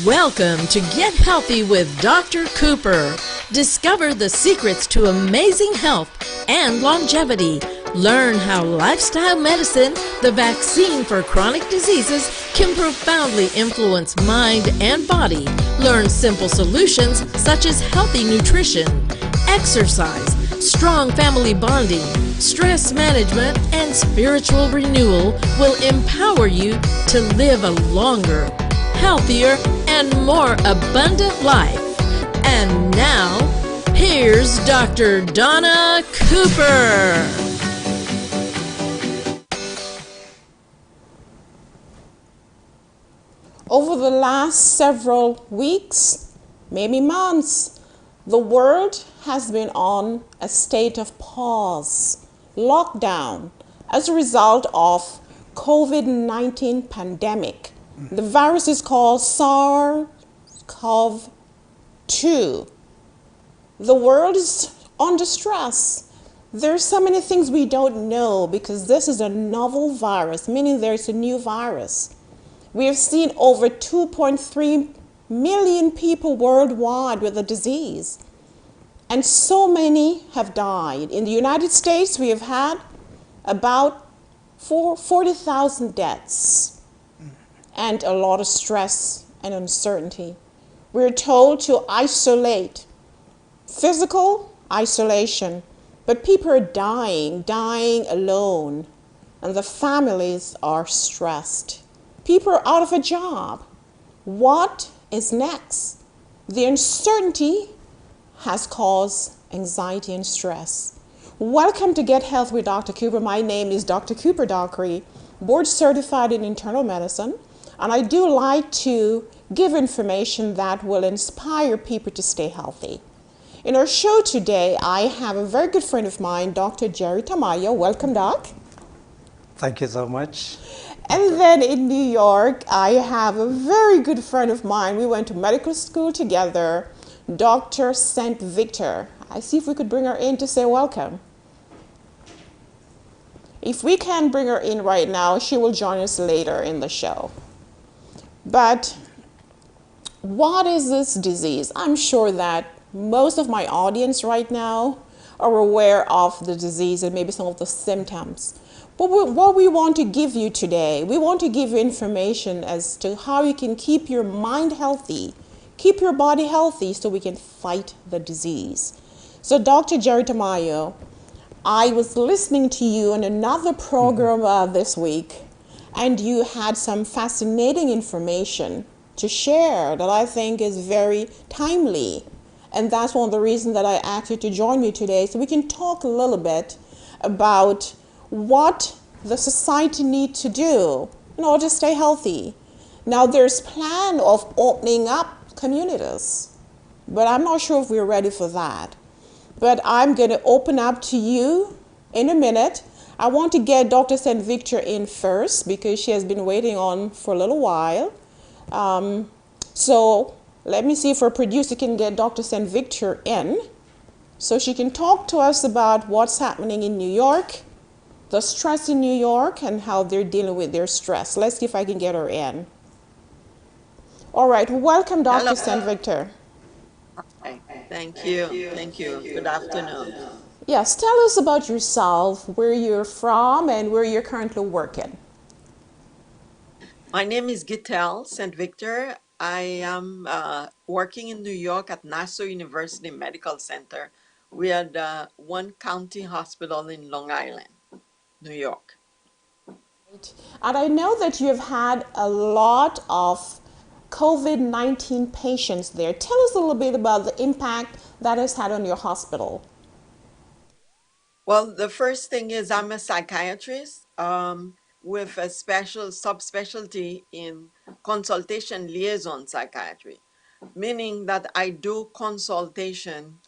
Welcome to Get Healthy with Dr. Cooper. Discover the secrets to amazing health and longevity. Learn how lifestyle medicine, the vaccine for chronic diseases, can profoundly influence mind and body. Learn simple solutions such as healthy nutrition, exercise, strong family bonding, stress management, and spiritual renewal will empower you to live a longer, healthier, and more abundant life. And now, here's Dr. Dona Cooper. Over the last several weeks, maybe months, the world has been on a state of pause, lockdown, as a result of COVID-19 pandemic. The virus is called SARS-CoV-2. The world is under stress. There's so many things we don't know because this is a novel virus, meaning there's a new virus. We have seen over 2.3 million people worldwide with the disease, and so many have died. In the United States, we have had about 40,000 deaths and a lot of stress and uncertainty. We're told to isolate, physical isolation, but people are dying alone, and the families are stressed. People are out of a job. What is next? The uncertainty has caused anxiety and stress. Welcome to Get Health with Dr. Cooper. My name is Dr. Cooper Dockery, board certified in internal medicine, and I do like to give information that will inspire people to stay healthy. In our show today, I have a very good friend of mine, Dr. Jerry Tamayo. Welcome, Doc. Thank you so much. And then in New York, I have a very good friend of mine. We went to medical school together, Dr. St. Victor. I see if we could bring her in to say welcome. If we can bring her in right now, she will join us later in the show. But what is this disease? I'm sure that most of my audience right now are aware of the disease and maybe some of the symptoms. But what we want to give you today, we want to give you information as to how you can keep your mind healthy, keep your body healthy so we can fight the disease. So Dr. Jerry Tamayo, I was listening to you on another program this week, and you had some fascinating information to share that I think is very timely. And that's one of the reasons that I asked you to join me today, so we can talk a little bit about what the society needs to do in order to stay healthy. Now, there's plan of opening up communities, but I'm not sure if we're ready for that. But I'm going to open up to you in a minute. I want to get Dr. St. Victor in first because she has been waiting on for a little while. So let me see if our producer can get Dr. St. Victor in so she can talk to us about what's happening in New York, the stress in New York, and how they're dealing with their stress. Let's see if I can get her in. All right, welcome, Dr. St. Victor. Okay. Thank you. Thank you. Good afternoon. Yes, tell us about yourself, where you're from, and where you're currently working. My name is Gitel St. Victor. I am working in New York at Nassau University Medical Center. We are the one county hospital in Long Island, New York. And I know that you've had a lot of COVID-19 patients there. Tell us a little bit about the impact that has had on your hospital. Well, the first thing is I'm a psychiatrist with a special subspecialty in consultation liaison psychiatry, meaning that I do consultation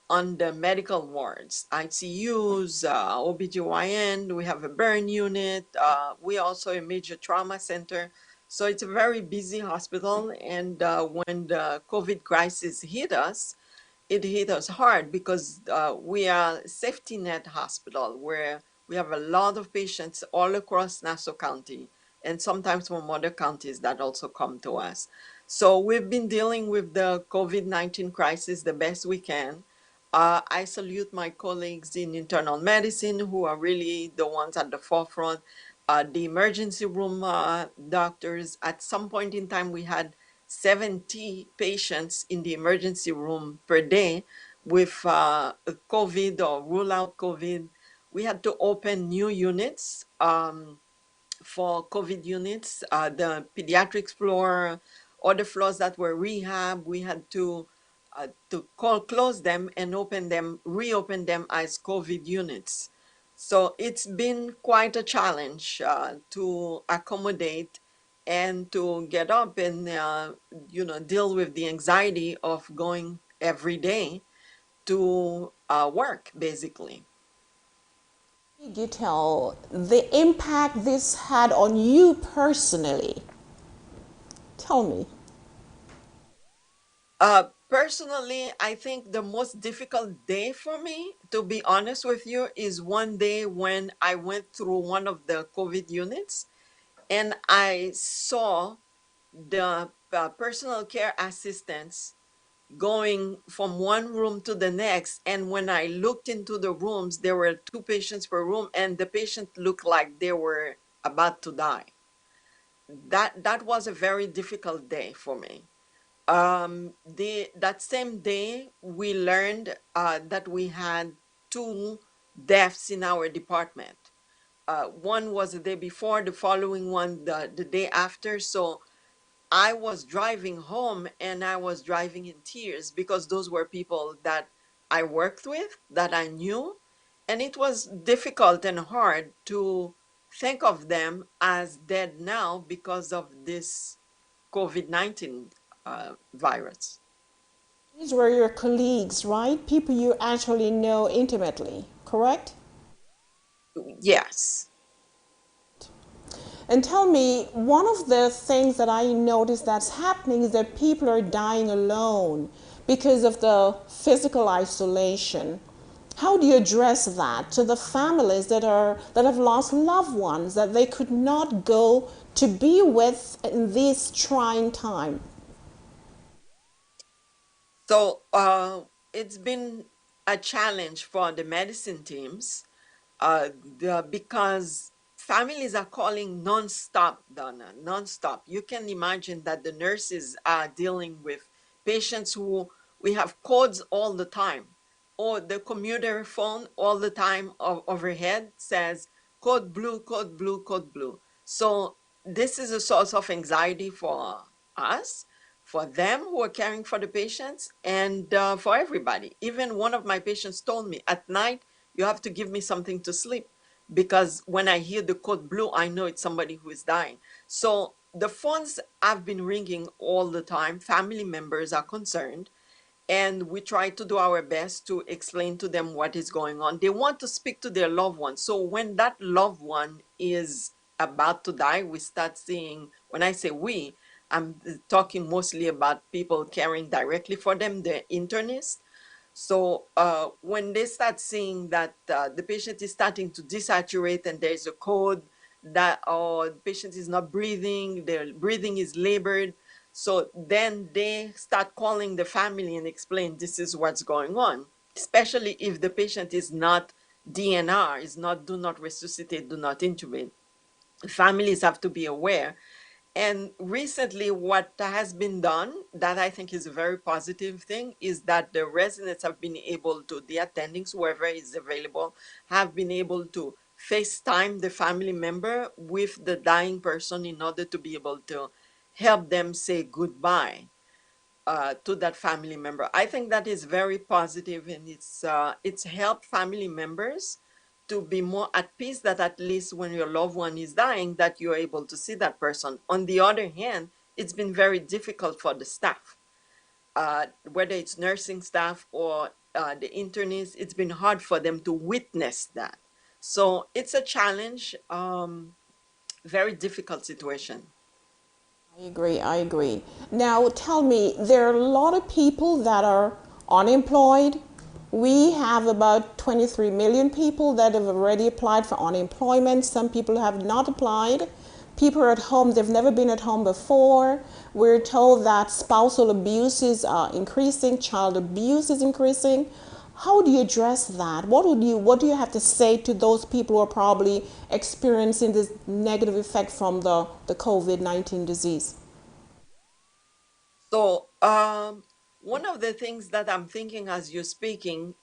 on the medical wards, ICUs, OBGYN, we have a burn unit, we also a major trauma center. So it's a very busy hospital, and when the COVID crisis hit us, it hit us hard because we are a safety net hospital where we have a lot of patients all across Nassau County and sometimes from other counties that also come to us. So we've been dealing with the COVID-19 crisis the best we can. I salute my colleagues in internal medicine who are really the ones at the forefront. The emergency room doctors, at some point in time, we had 70 patients in the emergency room per day with COVID or rule out COVID. We had to open new units. For COVID units, the pediatrics floor, or the floors that were rehab, we had to close them and reopen them as COVID units. So it's been quite a challenge to accommodate and to get up and deal with the anxiety of going every day to work, basically. Did you tell the impact this had on you personally? Tell me. Personally, I think the most difficult day for me, to be honest with you, is one day when I went through one of the COVID units and I saw the personal care assistants going from one room to the next. And when I looked into the rooms, there were two patients per room, and the patient looked like they were about to die. That was a very difficult day for me. That same day, we learned that we had two deaths in our department. One was the day before, the following one the day after. So I was driving home and I was driving in tears because those were people that I worked with, that I knew. And it was difficult and hard to think of them as dead now because of this COVID-19 virus. These were your colleagues, right? People you actually know intimately, correct? Yes. And tell me, one of the things that I noticed that's happening is that people are dying alone because of the physical isolation. How do you address that to the families that have lost loved ones that they could not go to be with in this trying time? So it's been a challenge for the medicine teams because families are calling nonstop, Donna, nonstop. You can imagine that the nurses are dealing with patients who we have codes all the time, or the commuter phone all the time overhead says code blue, code blue, code blue. So this is a source of anxiety for us, for them who are caring for the patients, and for everybody. Even one of my patients told me, at night, you have to give me something to sleep because when I hear the code blue, I know it's somebody who is dying. So the phones have been ringing all the time. Family members are concerned, and we try to do our best to explain to them what is going on. They want to speak to their loved one. So when that loved one is about to die, we start seeing, when I say we, I'm talking mostly about people caring directly for them, the internists. So when they start seeing that the patient is starting to desaturate and there's a code that, or the patient is not breathing, their breathing is labored, so then they start calling the family and explain this is what's going on, especially if the patient is not DNR, is not do not resuscitate, do not intubate. Families have to be aware. And recently, what has been done that I think is a very positive thing is that the residents have been able to, the attendings, whoever is available, have been able to FaceTime the family member with the dying person in order to be able to help them say goodbye to that family member. I think that is very positive, and it's helped family members to be more at peace that at least when your loved one is dying, that you're able to see that person. On the other hand, it's been very difficult for the staff, whether it's nursing staff or the internists. It's been hard for them to witness that. So it's a challenge, very difficult situation. I agree, I agree. Now tell me, there are a lot of people that are unemployed. We have about 23 million people that have already applied for unemployment. Some people have not applied. People are at home, they've never been at home before. We're told that spousal abuse is increasing, child abuse is increasing. How do you address that? What do you have to say to those people who are probably experiencing this negative effect from the COVID-19 disease? So, one of the things that I'm thinking as you're speaking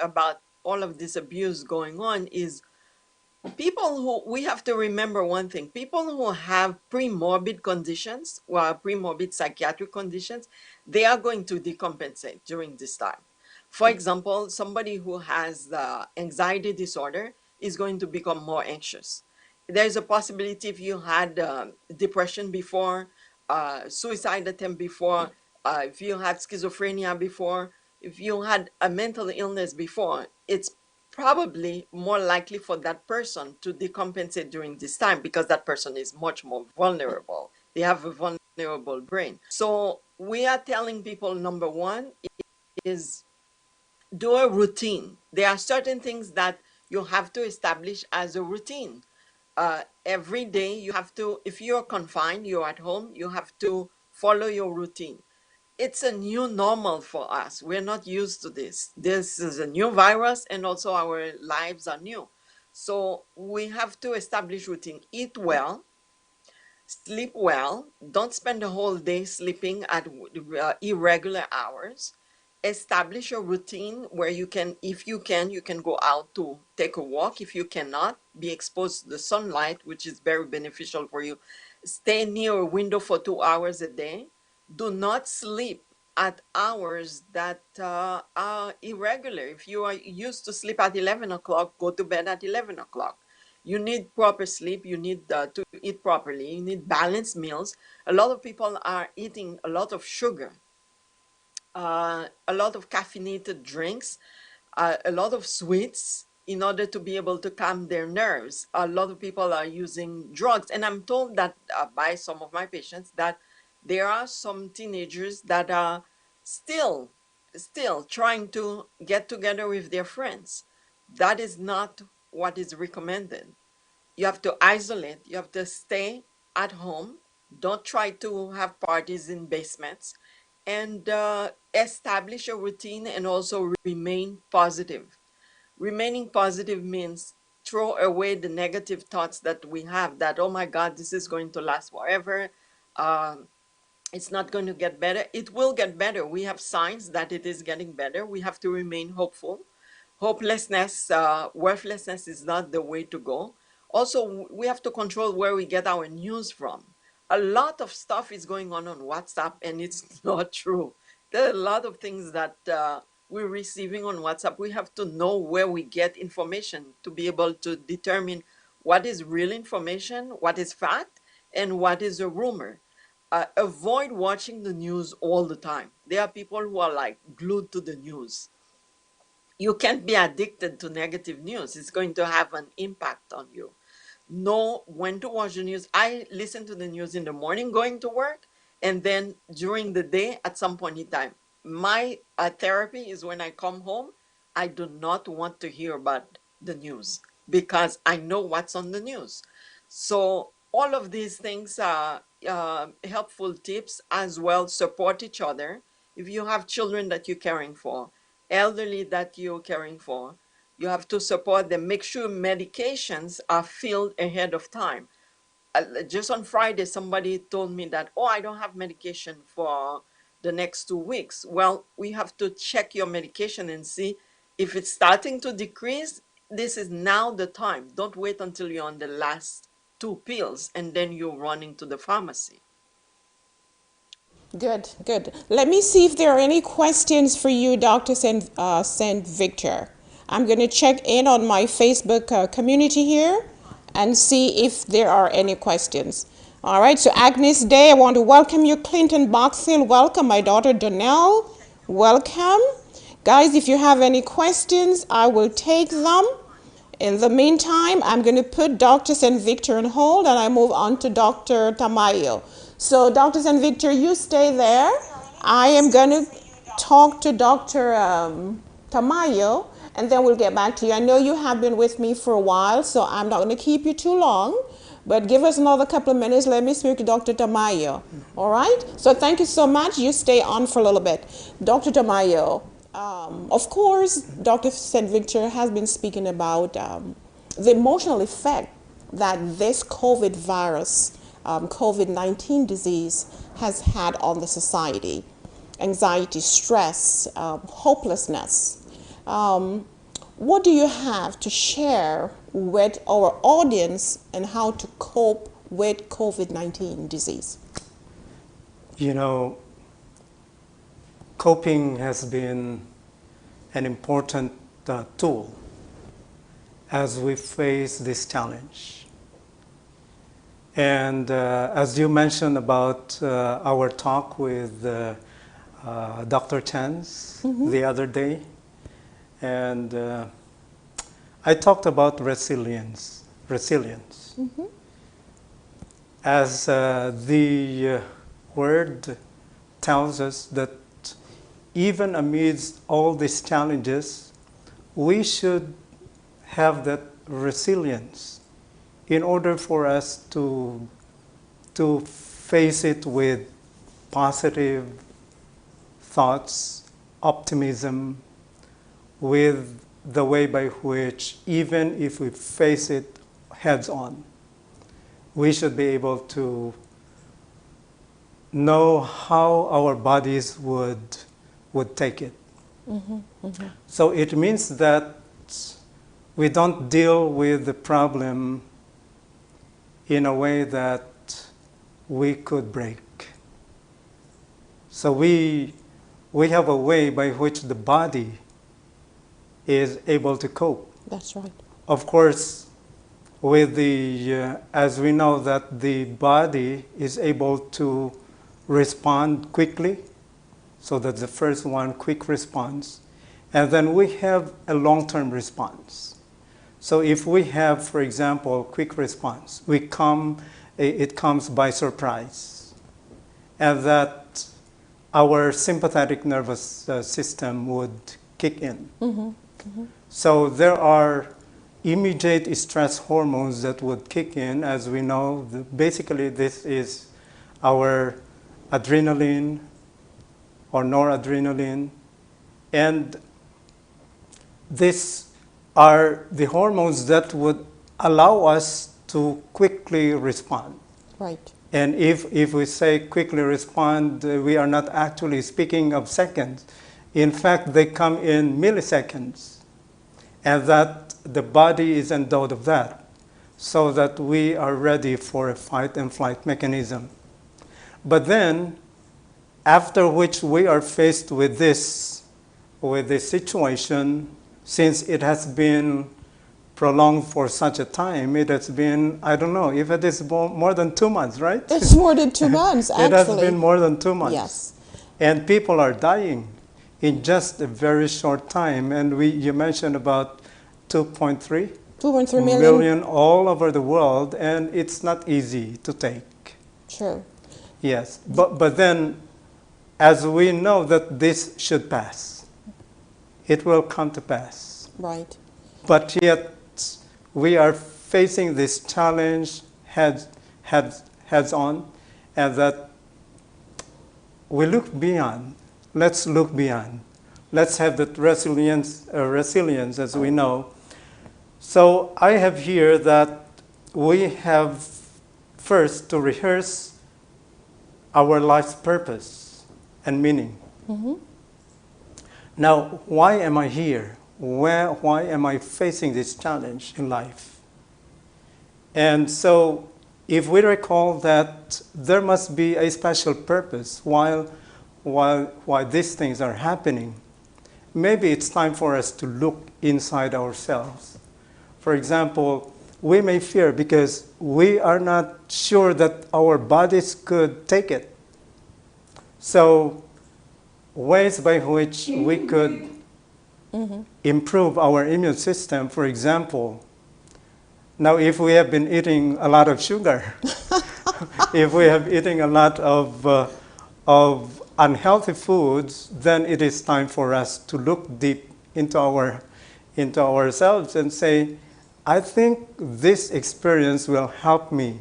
about all of this abuse going on is people who, we have to remember one thing, people who have pre-morbid conditions, well, pre-morbid psychiatric conditions, they are going to decompensate during this time. For example, somebody who has the anxiety disorder is going to become more anxious. There's a possibility if you had depression before, suicide attempt before, if you had schizophrenia before, if you had a mental illness before, it's probably more likely for that person to decompensate during this time because that person is much more vulnerable. They have a vulnerable brain. So we are telling people, number one is do a routine. There are certain things that you have to establish as a routine. Every day you have to, if you're confined, you're at home, you have to follow your routine. It's a new normal for us. We're not used to this. This is a new virus, and also our lives are new. So we have to establish routine. Eat well, sleep well. Don't spend the whole day sleeping at irregular hours. Establish a routine where you can, if you can go out to take a walk. If you cannot, be exposed to the sunlight, which is very beneficial for you. Stay near a window for 2 hours a day. Do not sleep at hours that are irregular. If you are used to sleep at 11 o'clock, go to bed at 11 o'clock. You need proper sleep. You need to eat properly. You need balanced meals. A lot of people are eating a lot of sugar, a lot of caffeinated drinks, a lot of sweets in order to be able to calm their nerves. A lot of people are using drugs. And I'm told that by some of my patients that there are some teenagers that are still, still trying to get together with their friends. That is not what is recommended. You have to isolate, you have to stay at home. Don't try to have parties in basements, and establish a routine and also remain positive. Remaining positive means throw away the negative thoughts that we have that, oh my God, this is going to last forever. Um, it's not going to get better. It will get better. We have signs that it is getting better. We have to remain hopeful. Hopelessness, worthlessness is not the way to go. Also, we have to control where we get our news from. A lot of stuff is going on WhatsApp, and it's not true. There are a lot of things that we're receiving on WhatsApp. We have to know where we get information to be able to determine what is real information, what is fact, and what is a rumor. Avoid watching the news all the time. There are people who are like glued to the news. You can't be addicted to negative news. It's going to have an impact on you. Know when to watch the news. I listen to the news in the morning going to work, and then during the day at some point in time. My therapy is when I come home, I do not want to hear about the news because I know what's on the news. So all of these things are helpful tips as well. Support each other. If you have children that you're caring for, elderly that you're caring for, you have to support them. Make sure medications are filled ahead of time. Just on Friday, somebody told me that, oh, I don't have medication for the next 2 weeks. Well, we have to check your medication and see if it's starting to decrease. This is now the time. Don't wait until you're on the last two pills and then you're running to the pharmacy. Good, good. Let me see if there are any questions for you, Dr. Saint Victor. I'm going to check in on my Facebook community here and see if there are any questions. All right, so Agnes Day, I want to welcome you. Clinton Boxhill, welcome. My daughter Donnell, welcome. Guys, if you have any questions, I will take them. In the meantime, I'm going to put Dr. St. Victor on hold and I move on to Dr. Tamayo. So Dr. St. Victor, you stay there. I am going to talk to Dr. Tamayo and then we'll get back to you. I know you have been with me for a while, so I'm not going to keep you too long. But give us another couple of minutes. Let me speak to Dr. Tamayo. All right? So thank you so much. You stay on for a little bit. Dr. Tamayo, of course, Dr. St. Victor has been speaking about the emotional effect that this COVID virus, COVID-19 disease has had on the society. Anxiety, stress, hopelessness. What do you have to share with our audience and how to cope with COVID-19 disease? You know, coping has been an important tool as we face this challenge. And as you mentioned about our talk with Dr. Chance the other day, and I talked about resilience. As the word tells us that even amidst all these challenges, we should have that resilience in order for us to face it with positive thoughts, optimism, with the way by which, even if we face it heads on, we should be able to know how our bodies would take it. So it means that we don't deal with the problem in a way that we could break. So we have a way by which the body is able to cope. That's right. Of course, with the as we know that the body is able to respond quickly, so that's the first one, quick response, and then we have a long-term response. So if we have, for example, quick response, it comes by surprise, and that our sympathetic nervous system would kick in. So there are immediate stress hormones that would kick in, as we know. Basically, this is our adrenaline or noradrenaline, and these are the hormones that would allow us to quickly respond. Right. And if we say quickly respond, we are not actually speaking of seconds. In fact, they come in milliseconds, and that the body is endowed of that, so that we are ready for a fight and flight mechanism. But then, after which we are faced with this situation, since it has been prolonged for such a time, it has been, I don't know, if it is more than 2 months, right? It's more than 2 months, actually. It has been more than 2 months. Yes. And people are dying in just a very short time. And you mentioned about 2.3 million all over the world, and it's not easy to take. Sure. Yes, but then, as we know that this should pass, it will come to pass. Right. But yet, we are facing this challenge heads on, and that we look beyond. Let's look beyond. Let's have that resilience, as we know. So I have here that we have first to rehearse our life's purpose and meaning. Now, why am I here? Why am I facing this challenge in life? And so, if we recall that there must be a special purpose while these things are happening, maybe it's time for us to look inside ourselves. For example, we may fear because we are not sure that our bodies could take it. So, ways by which we could improve our immune system, for example. Now, if we have been eating a lot of sugar, if we have eating a lot of unhealthy foods, then it is time for us to look deep into ourselves and say, I think this experience will help me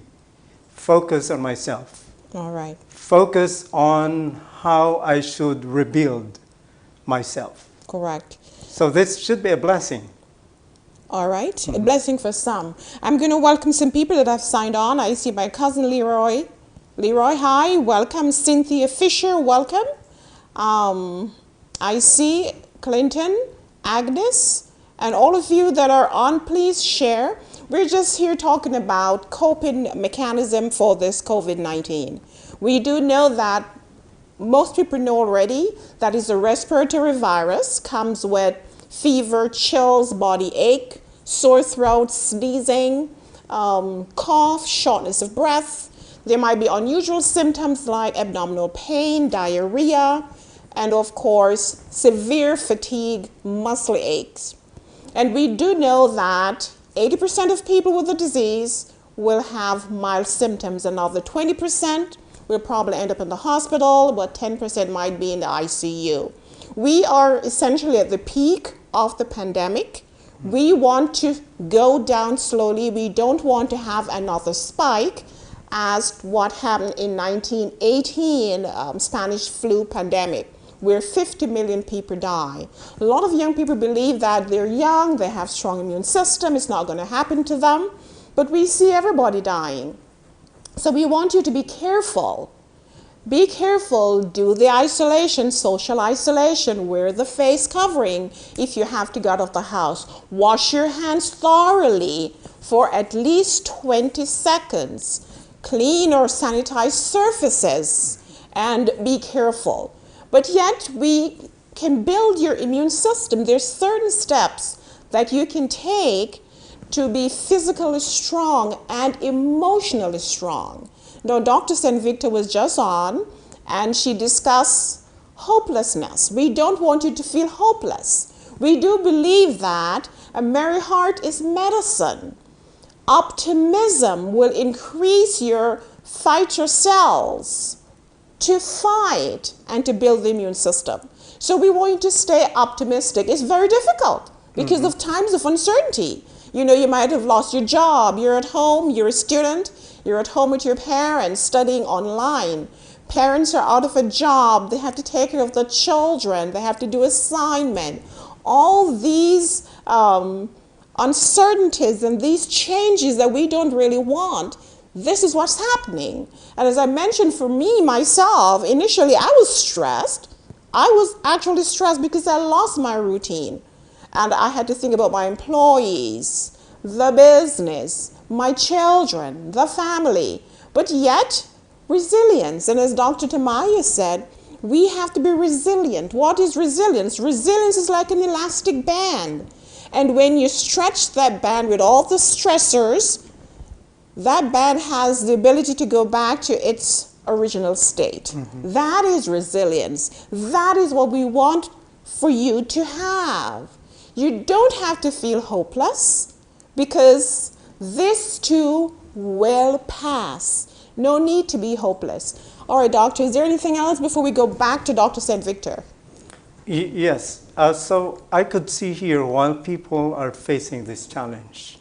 focus on myself, All right. focus on how I should rebuild myself. Correct. So this should be a blessing. All right. A blessing for some. I'm going to welcome some people that have signed on. I see my cousin Leroy. Leroy, hi. Welcome. Cynthia Fisher, welcome. I see Clinton, Agnes, and all of you that are on, please share. We're just here talking about coping mechanism for this COVID-19. We do know that most people know already that it's a respiratory virus, comes with fever, chills, body ache, sore throat, sneezing, cough, shortness of breath. There might be unusual symptoms like abdominal pain, diarrhea, and of course, severe fatigue, muscle aches. And we do know that 80% of people with the disease will have mild symptoms. Another 20% will probably end up in the hospital, but 10% might be in the ICU. We are essentially at the peak of the pandemic. We want to go down slowly. We don't want to have another spike as what happened in 1918 Spanish flu pandemic, where 50 million people die. A lot of young people believe that they're young, they have strong immune system, it's not going to happen to them, but we see everybody dying. So we want you to be careful. Be careful, do the isolation, social isolation, wear the face covering if you have to go out of the house. Wash your hands thoroughly for at least 20 seconds. Clean or sanitize surfaces and be careful. But yet we can build your immune system. There's certain steps that you can take to be physically strong and emotionally strong. Now, Dr. St. Victor was just on, and she discussed hopelessness. We don't want you to feel hopeless. We do believe that a merry heart is medicine. Optimism will increase your fighter cells to fight and to build the immune system. So we want you to stay optimistic. It's very difficult because of times of uncertainty. You know, you might have lost your job. You're at home, you're a student, you're at home with your parents studying online. Parents are out of a job. They have to take care of the children. They have to do assignment. All these uncertainties and these changes that we don't really want, this is what's happening. And as I mentioned, for me, myself, initially I was stressed. I was actually stressed because I lost my routine. And I had to think about my employees, the business, my children, the family. But yet, resilience. And as Dr. Tamaya said, we have to be resilient. What is resilience? Resilience is like an elastic band. And when you stretch that band with all the stressors, that band has the ability to go back to its original state. That is resilience. That is what we want for you to have. You don't have to feel hopeless because this too will pass. No need to be hopeless. All right, doctor, is there anything else before we go back to Dr. St. Victor? Yes. So I could see here while people are facing this challenge,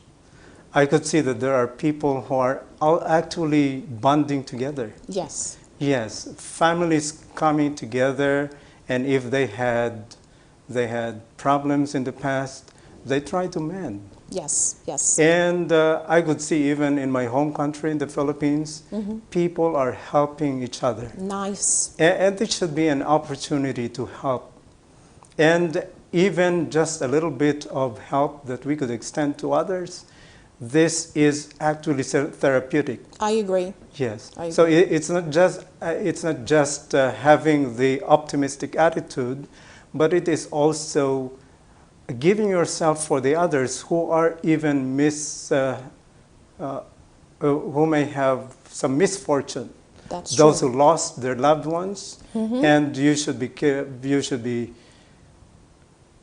I could see that there are people who are all actually bonding together. Yes. Yes, families coming together, and if they had problems in the past, they try to mend. Yes, yes. And I could see even in my home country, in the Philippines, people are helping each other. Nice. And it should be an opportunity to help. And even just a little bit of help that we could extend to others, this is actually therapeutic. I agree. Yes. I agree. So it's not just having the optimistic attitude, but it is also giving yourself for the others who are even who may have some misfortune. That's Those true. who lost their loved ones, and you should be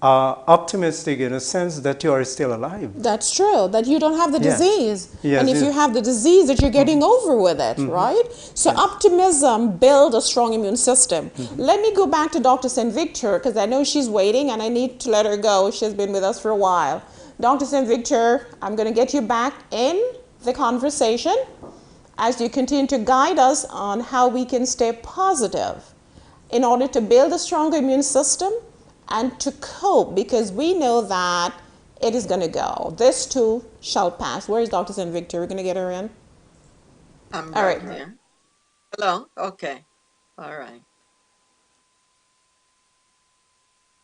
optimistic in a sense that you are still alive. That's true, that you don't have the Yes. disease. Yes, and if yes. you have the disease, that you're getting over with it, right? So optimism builds a strong immune system. Let me go back to Dr. St. Victor, because I know she's waiting and I need to let her go. She's been with us for a while. Dr. St. Victor, I'm going to get you back in the conversation as you continue to guide us on how we can stay positive in order to build a stronger immune system and to cope, because we know that it is going to go. This too shall pass. Where is Dr. St. Victor? We're going to get her in. I'm All right right. here. Hello? Okay. All right.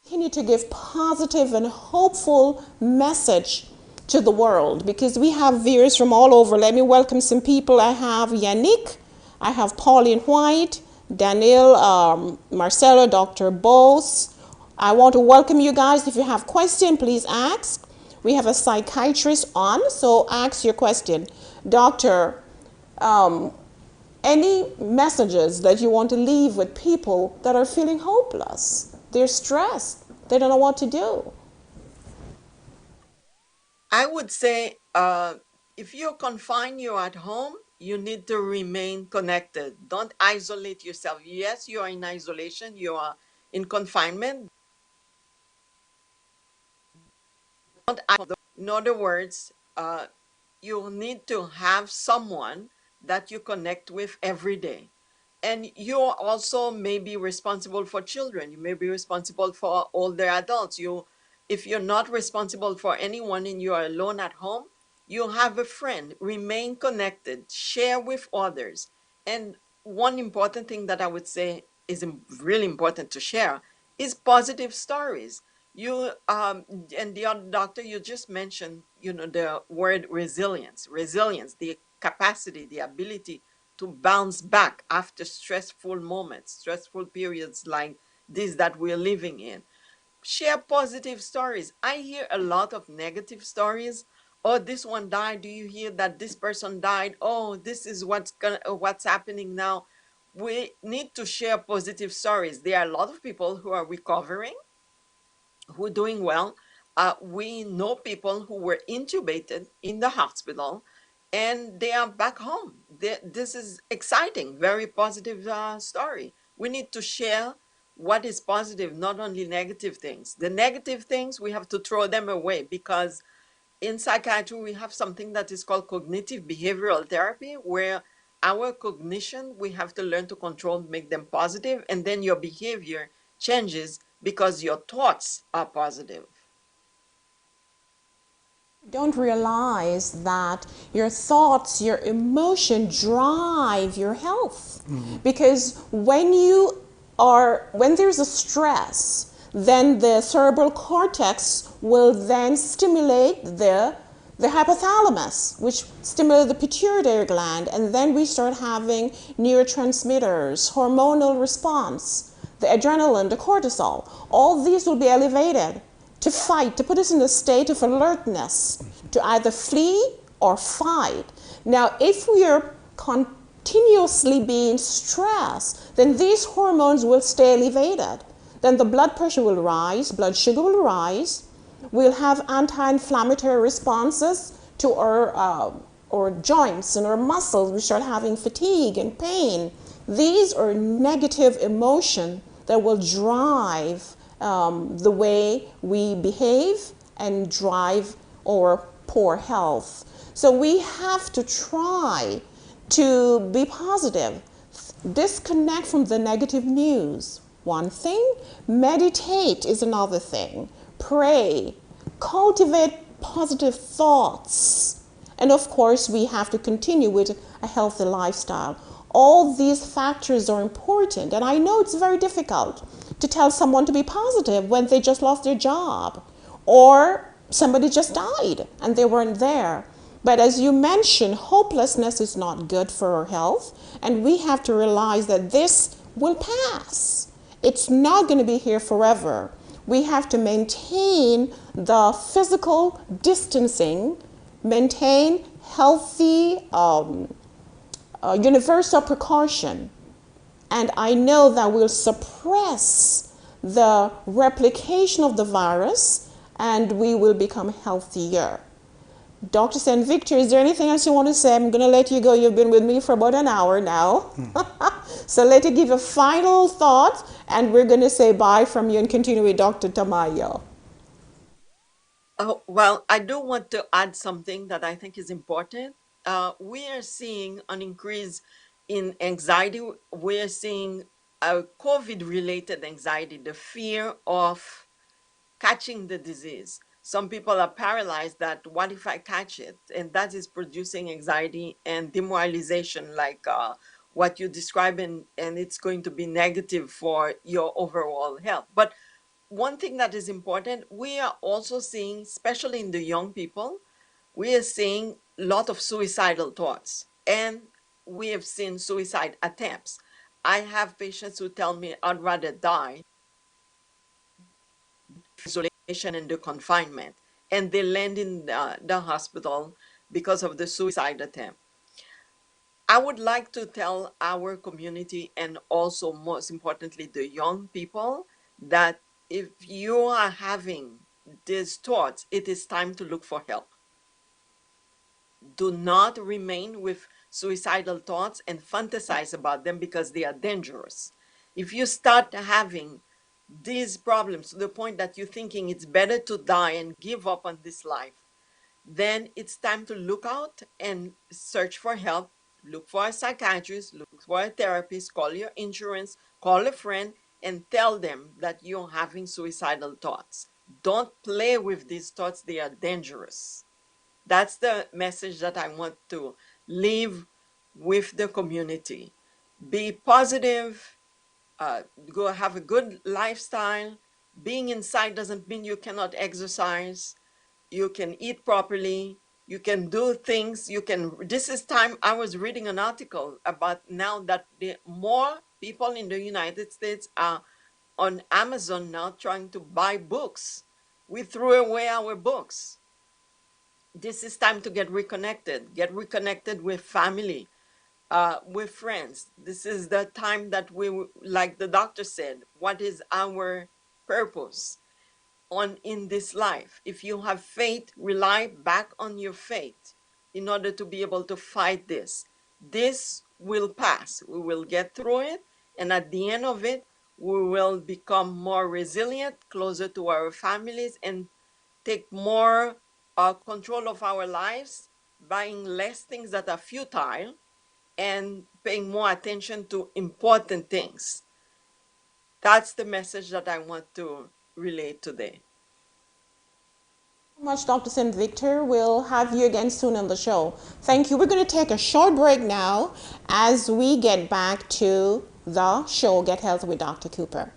Continue to give positive and hopeful message to the world, because we have viewers from all over. Let me welcome some people. I have Yannick, I have Pauline White, Daniel, Marcelo, Dr. Bose. I want to welcome you guys. If you have question, please ask. We have a psychiatrist on, so ask your question. Doctor, any messages that you want to leave with people that are feeling hopeless? They're stressed. They don't know what to do. I would say if you're confined, you're at home, you need to remain connected. Don't isolate yourself. Yes, you are in isolation, you are in confinement. Don't in other words, you need to have someone that you connect with every day. And you're also maybe responsible for children. You may be responsible for older adults. If you're not responsible for anyone and you are alone at home, you have a friend. Remain connected, share with others. And one important thing that I would say is really important to share is positive stories. You and the other doctor, you just mentioned, the word resilience, the capacity, the ability to bounce back after stressful moments, stressful periods like this that we're living in. Share positive stories. I hear a lot of negative stories. Oh, this one died. Do you hear that this person died? Oh, this is what's happening now. We need to share positive stories. There are a lot of people who are recovering, who are doing well. We know people who were intubated in the hospital and they are back home. This is exciting, very positive story. We need to share what is positive, not only negative things. The negative things, we have to throw them away, because in psychiatry, we have something that is called cognitive behavioral therapy, where our cognition, we have to learn to control, make them positive, and then your behavior changes because your thoughts are positive. Don't realize that your thoughts, your emotion drive your health. Because when there's a stress, then the cerebral cortex will then stimulate the hypothalamus, which stimulates the pituitary gland, and then we start having neurotransmitters, hormonal response, the adrenaline, the cortisol. All these will be elevated to fight, to put us in a state of alertness, to either flee or fight. Now, if we are continuously being stressed, then these hormones will stay elevated. Then the blood pressure will rise, blood sugar will rise. We'll have anti-inflammatory responses to our joints and our muscles. We start having fatigue and pain. These are negative emotions that will drive the way we behave and drive our poor health. So we have to try to be positive, disconnect from the negative news. One thing, meditate is another thing. Pray, cultivate positive thoughts. And of course, we have to continue with a healthy lifestyle. All these factors are important, and I know it's very difficult to tell someone to be positive when they just lost their job or somebody just died and they weren't there. But as you mentioned, hopelessness is not good for our health, and we have to realize that this will pass. It's not going to be here forever. We have to maintain the physical distancing, maintain healthy universal precaution. And I know that will suppress the replication of the virus and we will become healthier. Dr. St. Victor, is there anything else you want to say? I'm going to let you go. You've been with me for about an hour now. So let you give a final thought, and we're going to say bye from you and continue with Dr. Tamayo. Oh, well, I do want to add something that I think is important. We are seeing an increase in anxiety. We are seeing a COVID-related anxiety, the fear of catching the disease. Some people are paralyzed that what if I catch it? And that is producing anxiety and demoralization, like what you describe, and it's going to be negative for your overall health. But one thing that is important, we are also seeing, especially in the young people, we are seeing a lot of suicidal thoughts, and we have seen suicide attempts. I have patients who tell me I'd rather die isolation and the confinement, and they land in the hospital because of the suicide attempt. I would like to tell our community, and also most importantly the young people, that if you are having these thoughts, it is time to look for help. Do not remain with suicidal thoughts and fantasize about them, because they are dangerous. If you start having these problems to the point that you're thinking it's better to die and give up on this life, then it's time to look out and search for help. Look for a psychiatrist, look for a therapist, call your insurance, call a friend, and tell them that you're having suicidal thoughts. Don't play with these thoughts, they are dangerous. That's the message that I want to leave with the community. Be positive, go have a good lifestyle. Being inside doesn't mean you cannot exercise. You can eat properly. You can do things. You can. This is time. I was reading an article about now that the more people in the United States are on Amazon now trying to buy books. We threw away our books. This is time to get reconnected with family, with friends. This is the time that we, like the doctor said, what is our purpose on in this life? If you have faith, rely back on your faith in order to be able to fight this. This will pass. We will get through it, and at the end of it, we will become more resilient, closer to our families, and take more control of our lives, buying less things that are futile and paying more attention to important things. That's the message that I want to relay today. Much, Dr. St. Victor. We'll have you again soon on the show. Thank you. We're going to take a short break now as we get back to the show, Get Healthy with Dr. Cooper.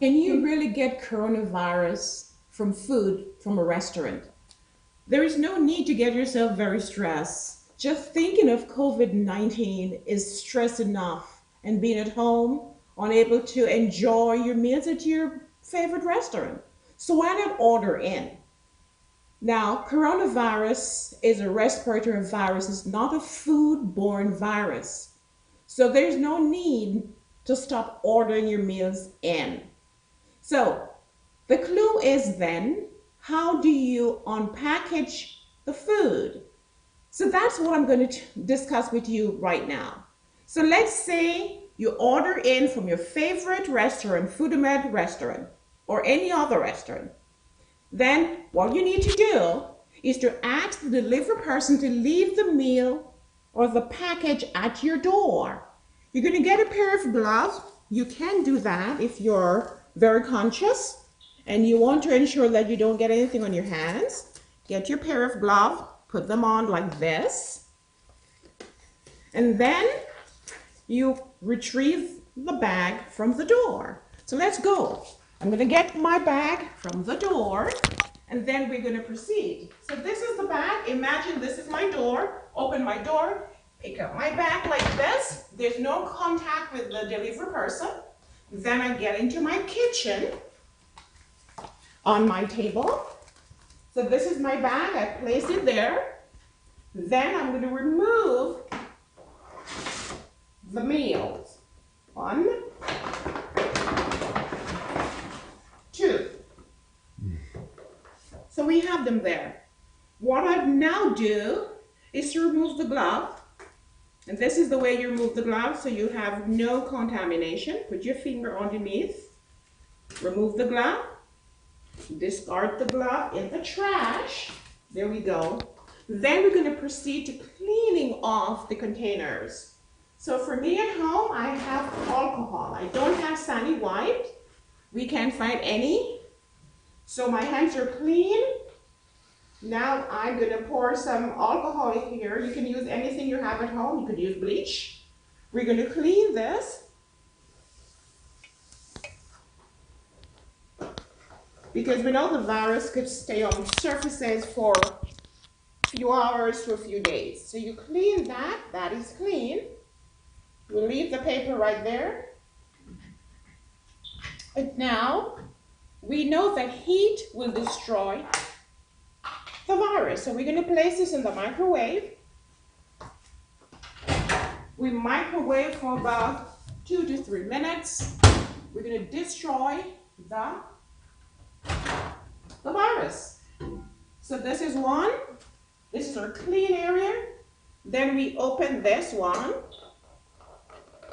Can you really get coronavirus from food from a restaurant? There is no need to get yourself very stressed. Just thinking of COVID-19 is stress enough, and being at home, unable to enjoy your meals at your favorite restaurant. So why not order in? Now, coronavirus is a respiratory virus. It's not a food-borne virus. So there's no need to stop ordering your meals in. So the clue is then, how do you unpackage the food? So that's what I'm going to discuss with you right now. So let's say you order in from your favorite restaurant, Foodamed restaurant, or any other restaurant. Then what you need to do is to ask the delivery person to leave the meal or the package at your door. You're going to get a pair of gloves. You can do that if you're very conscious and you want to ensure that you don't get anything on your hands. Get your pair of gloves, put them on like this, and then you retrieve the bag from the door. So let's go. I'm going to get my bag from the door, and then we're going to proceed. So this is the bag. Imagine this is my door. Open my door, pick up my bag like this. There's no contact with the delivery person. Then I get into my kitchen on my table. So this is my bag. I place it there. Then I'm going to remove the meals. 1, 2. So we have them there. What I now do is to remove the glove. And this is the way you remove the glove, so you have no contamination. Put your finger underneath. Remove the glove. Discard the glove in the trash. There we go. Then we're going to proceed to cleaning off the containers. So for me at home, I have alcohol. I don't have Sunny White. We can't find any. So my hands are clean. Now I'm going to pour some alcohol in here. You can use anything you have at home. You could use bleach. We're going to clean this. Because we know the virus could stay on surfaces for a few hours to a few days. So you clean that. That is clean. We'll leave the paper right there. And now we know that heat will destroy the virus. So we're going to place this in the microwave. We microwave for about 2 to 3 minutes. We're going to destroy the virus. So this is one. This is our clean area. Then we open this one.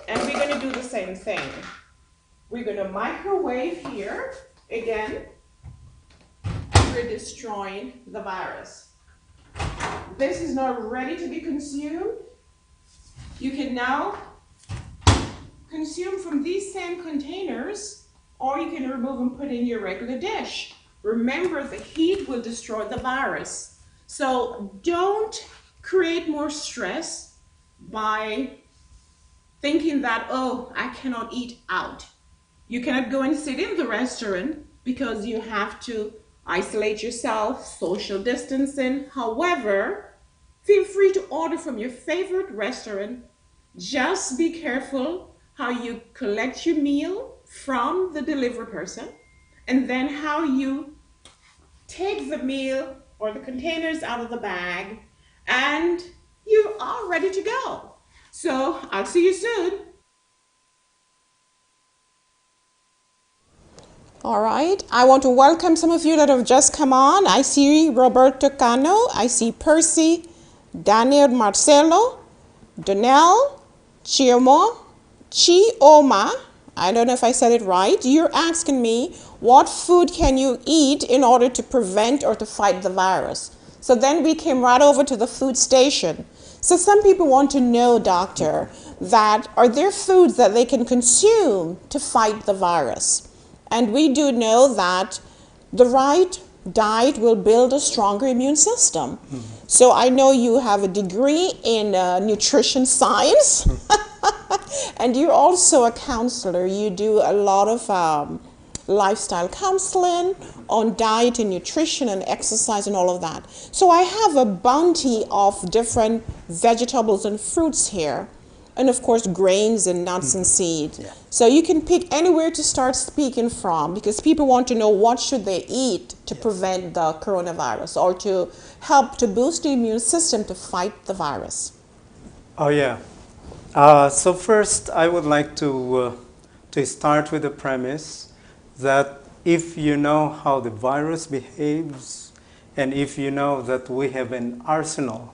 And we're going to do the same thing. We're going to microwave here again. We're destroying the virus. This is not ready to be consumed. You can now consume from these same containers, or you can remove and put in your regular dish. Remember, the heat will destroy the virus. So don't create more stress by thinking that, oh, I cannot eat out. You cannot go and sit in the restaurant because you have to isolate yourself, social distancing. However, feel free to order from your favorite restaurant. Just be careful how you collect your meal from the delivery person, and then how you take the meal or the containers out of the bag, and you are ready to go. So I'll see you soon. All right, I want to welcome some of you that have just come on. I see Roberto Cano, I see Percy, Daniel Marcelo, Donnell, Chioma, I don't know if I said it right. You're asking me, what food can you eat in order to prevent or to fight the virus? So then we came right over to the food station. So some people want to know, doctor, that are there foods that they can consume to fight the virus? And we do know that the right diet will build a stronger immune system. Mm-hmm. So I know you have a degree in nutrition science, and you're also a counselor. You do a lot of lifestyle counseling on diet and nutrition and exercise and all of that. So I have a bounty of different vegetables and fruits here. And of course, grains and nuts and seeds. Yeah. So you can pick anywhere to start speaking from, because people want to know what should they eat to prevent the coronavirus or to help to boost the immune system to fight the virus. Oh yeah. So first, I would like to start with the premise that if you know how the virus behaves, and if you know that we have an arsenal,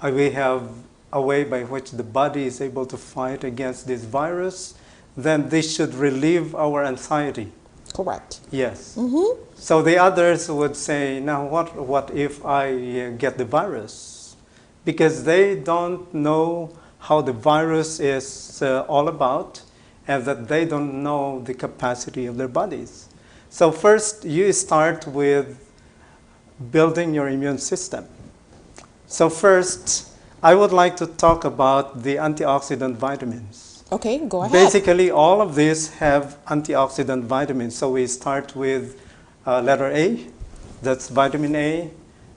we have a way by which the body is able to fight against this virus, then this should relieve our anxiety. Correct. Yes. Mm-hmm. So the others would say, now what if I get the virus? Because they don't know how the virus is all about, and that they don't know the capacity of their bodies. So first, you start with building your immune system. So first, I would like to talk about the antioxidant vitamins. Okay, go ahead. Basically, all of these have antioxidant vitamins. So we start with letter A, that's vitamin A.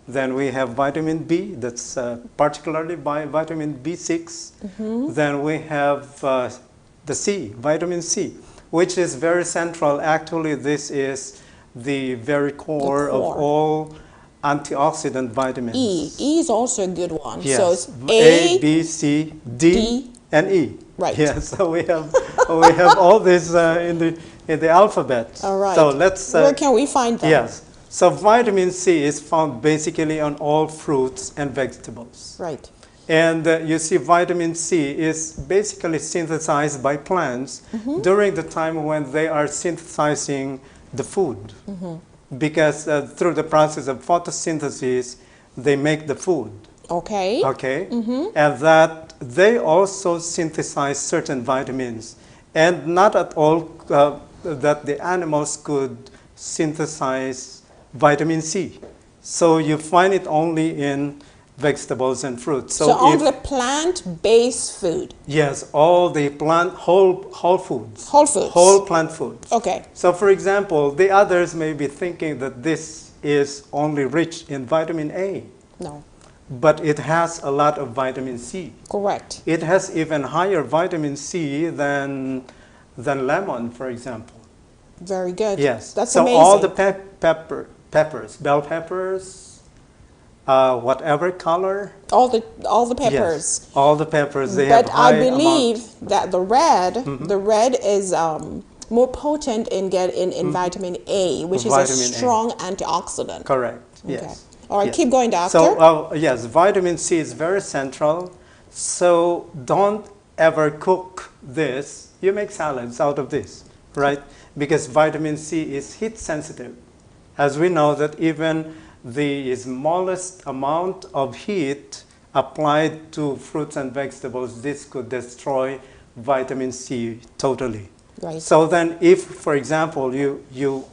Then we have vitamin B, that's particularly by vitamin B6. Mm-hmm. Then we have the C, vitamin C, which is very central. Actually, this is the very core of all antioxidant vitamins. E is also a good one. Yes. So it's A, B, C, D, and E. Right. Yes. So we have all this in the alphabet. All right. So let's. Where can we find them? Yes. So vitamin C is found basically on all fruits and vegetables. Right. And you see, vitamin C is basically synthesized by plants during the time when they are synthesizing the food. Mm-hmm. because through the process of photosynthesis, they make the food. Okay. Okay, and that they also synthesize certain vitamins, and not at all that the animals could synthesize vitamin C. So you find it only in vegetables and fruits. So only plant-based food. Yes, all the whole foods. Whole foods. Whole plant foods. Okay. So for example, the others may be thinking that this is only rich in vitamin A. No. But it has a lot of vitamin C. Correct. It has even higher vitamin C than lemon, for example. Very good. Yes. That's so amazing. all the peppers, bell peppers, whatever color. All the peppers. Yes, all the peppers. They have But high I believe amount. that the red is more potent in vitamin A, which is a Vitamin A. strong antioxidant. Correct. Okay. Yes. All right, Yes. keep going, doctor. So yes, vitamin C is very central. So don't ever cook this. You make salads out of this, right? Because vitamin C is heat sensitive. As we know that even the smallest amount of heat applied to fruits and vegetables, this could destroy vitamin C totally. Right. So then if, for example, you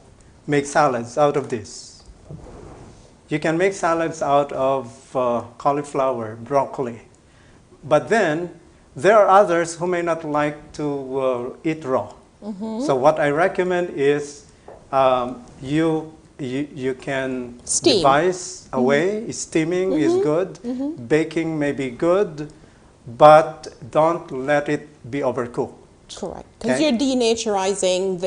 make salads out of this, you can make salads out of cauliflower, broccoli. But then there are others who may not like to eat raw. So what I recommend is you can Steam. devise a way. Steaming is good. Baking may be good, but don't let it be overcooked. Correct. Because Okay. you're denaturizing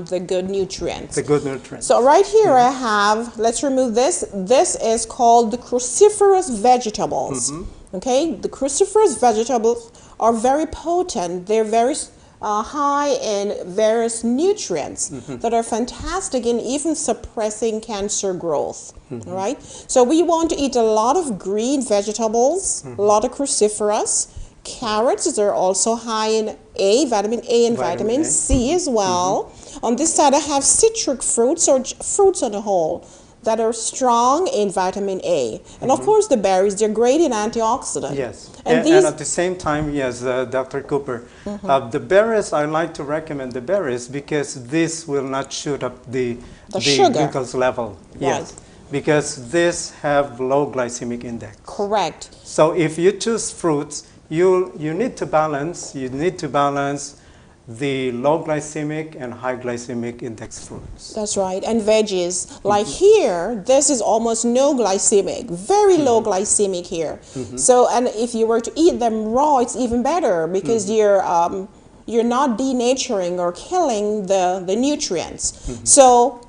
the good nutrients. The good nutrients. So right here I have, let's remove this. This is called the cruciferous vegetables. Okay, the cruciferous vegetables are very potent. They're very high in various nutrients that are fantastic in even suppressing cancer growth. All right, so we want to eat a lot of green vegetables, a lot of cruciferous. Carrots are also high in vitamin A and vitamin A. C as well. On this side I have citric fruits or fruits on the whole that are strong in vitamin A. And of course the berries, they're great in antioxidants. Yes, And and at the same time, yes, Dr. Cooper, the berries, I like to recommend the berries because this will not shoot up the sugar. glucose level. Yes, because this have low glycemic index. Correct. So if you choose fruits, you need to balance the low glycemic and high glycemic index fruits. That's right. And veggies. Like here, this is almost no glycemic, very low glycemic here. So, and if you were to eat them raw, it's even better because you're not denaturing or killing the nutrients. So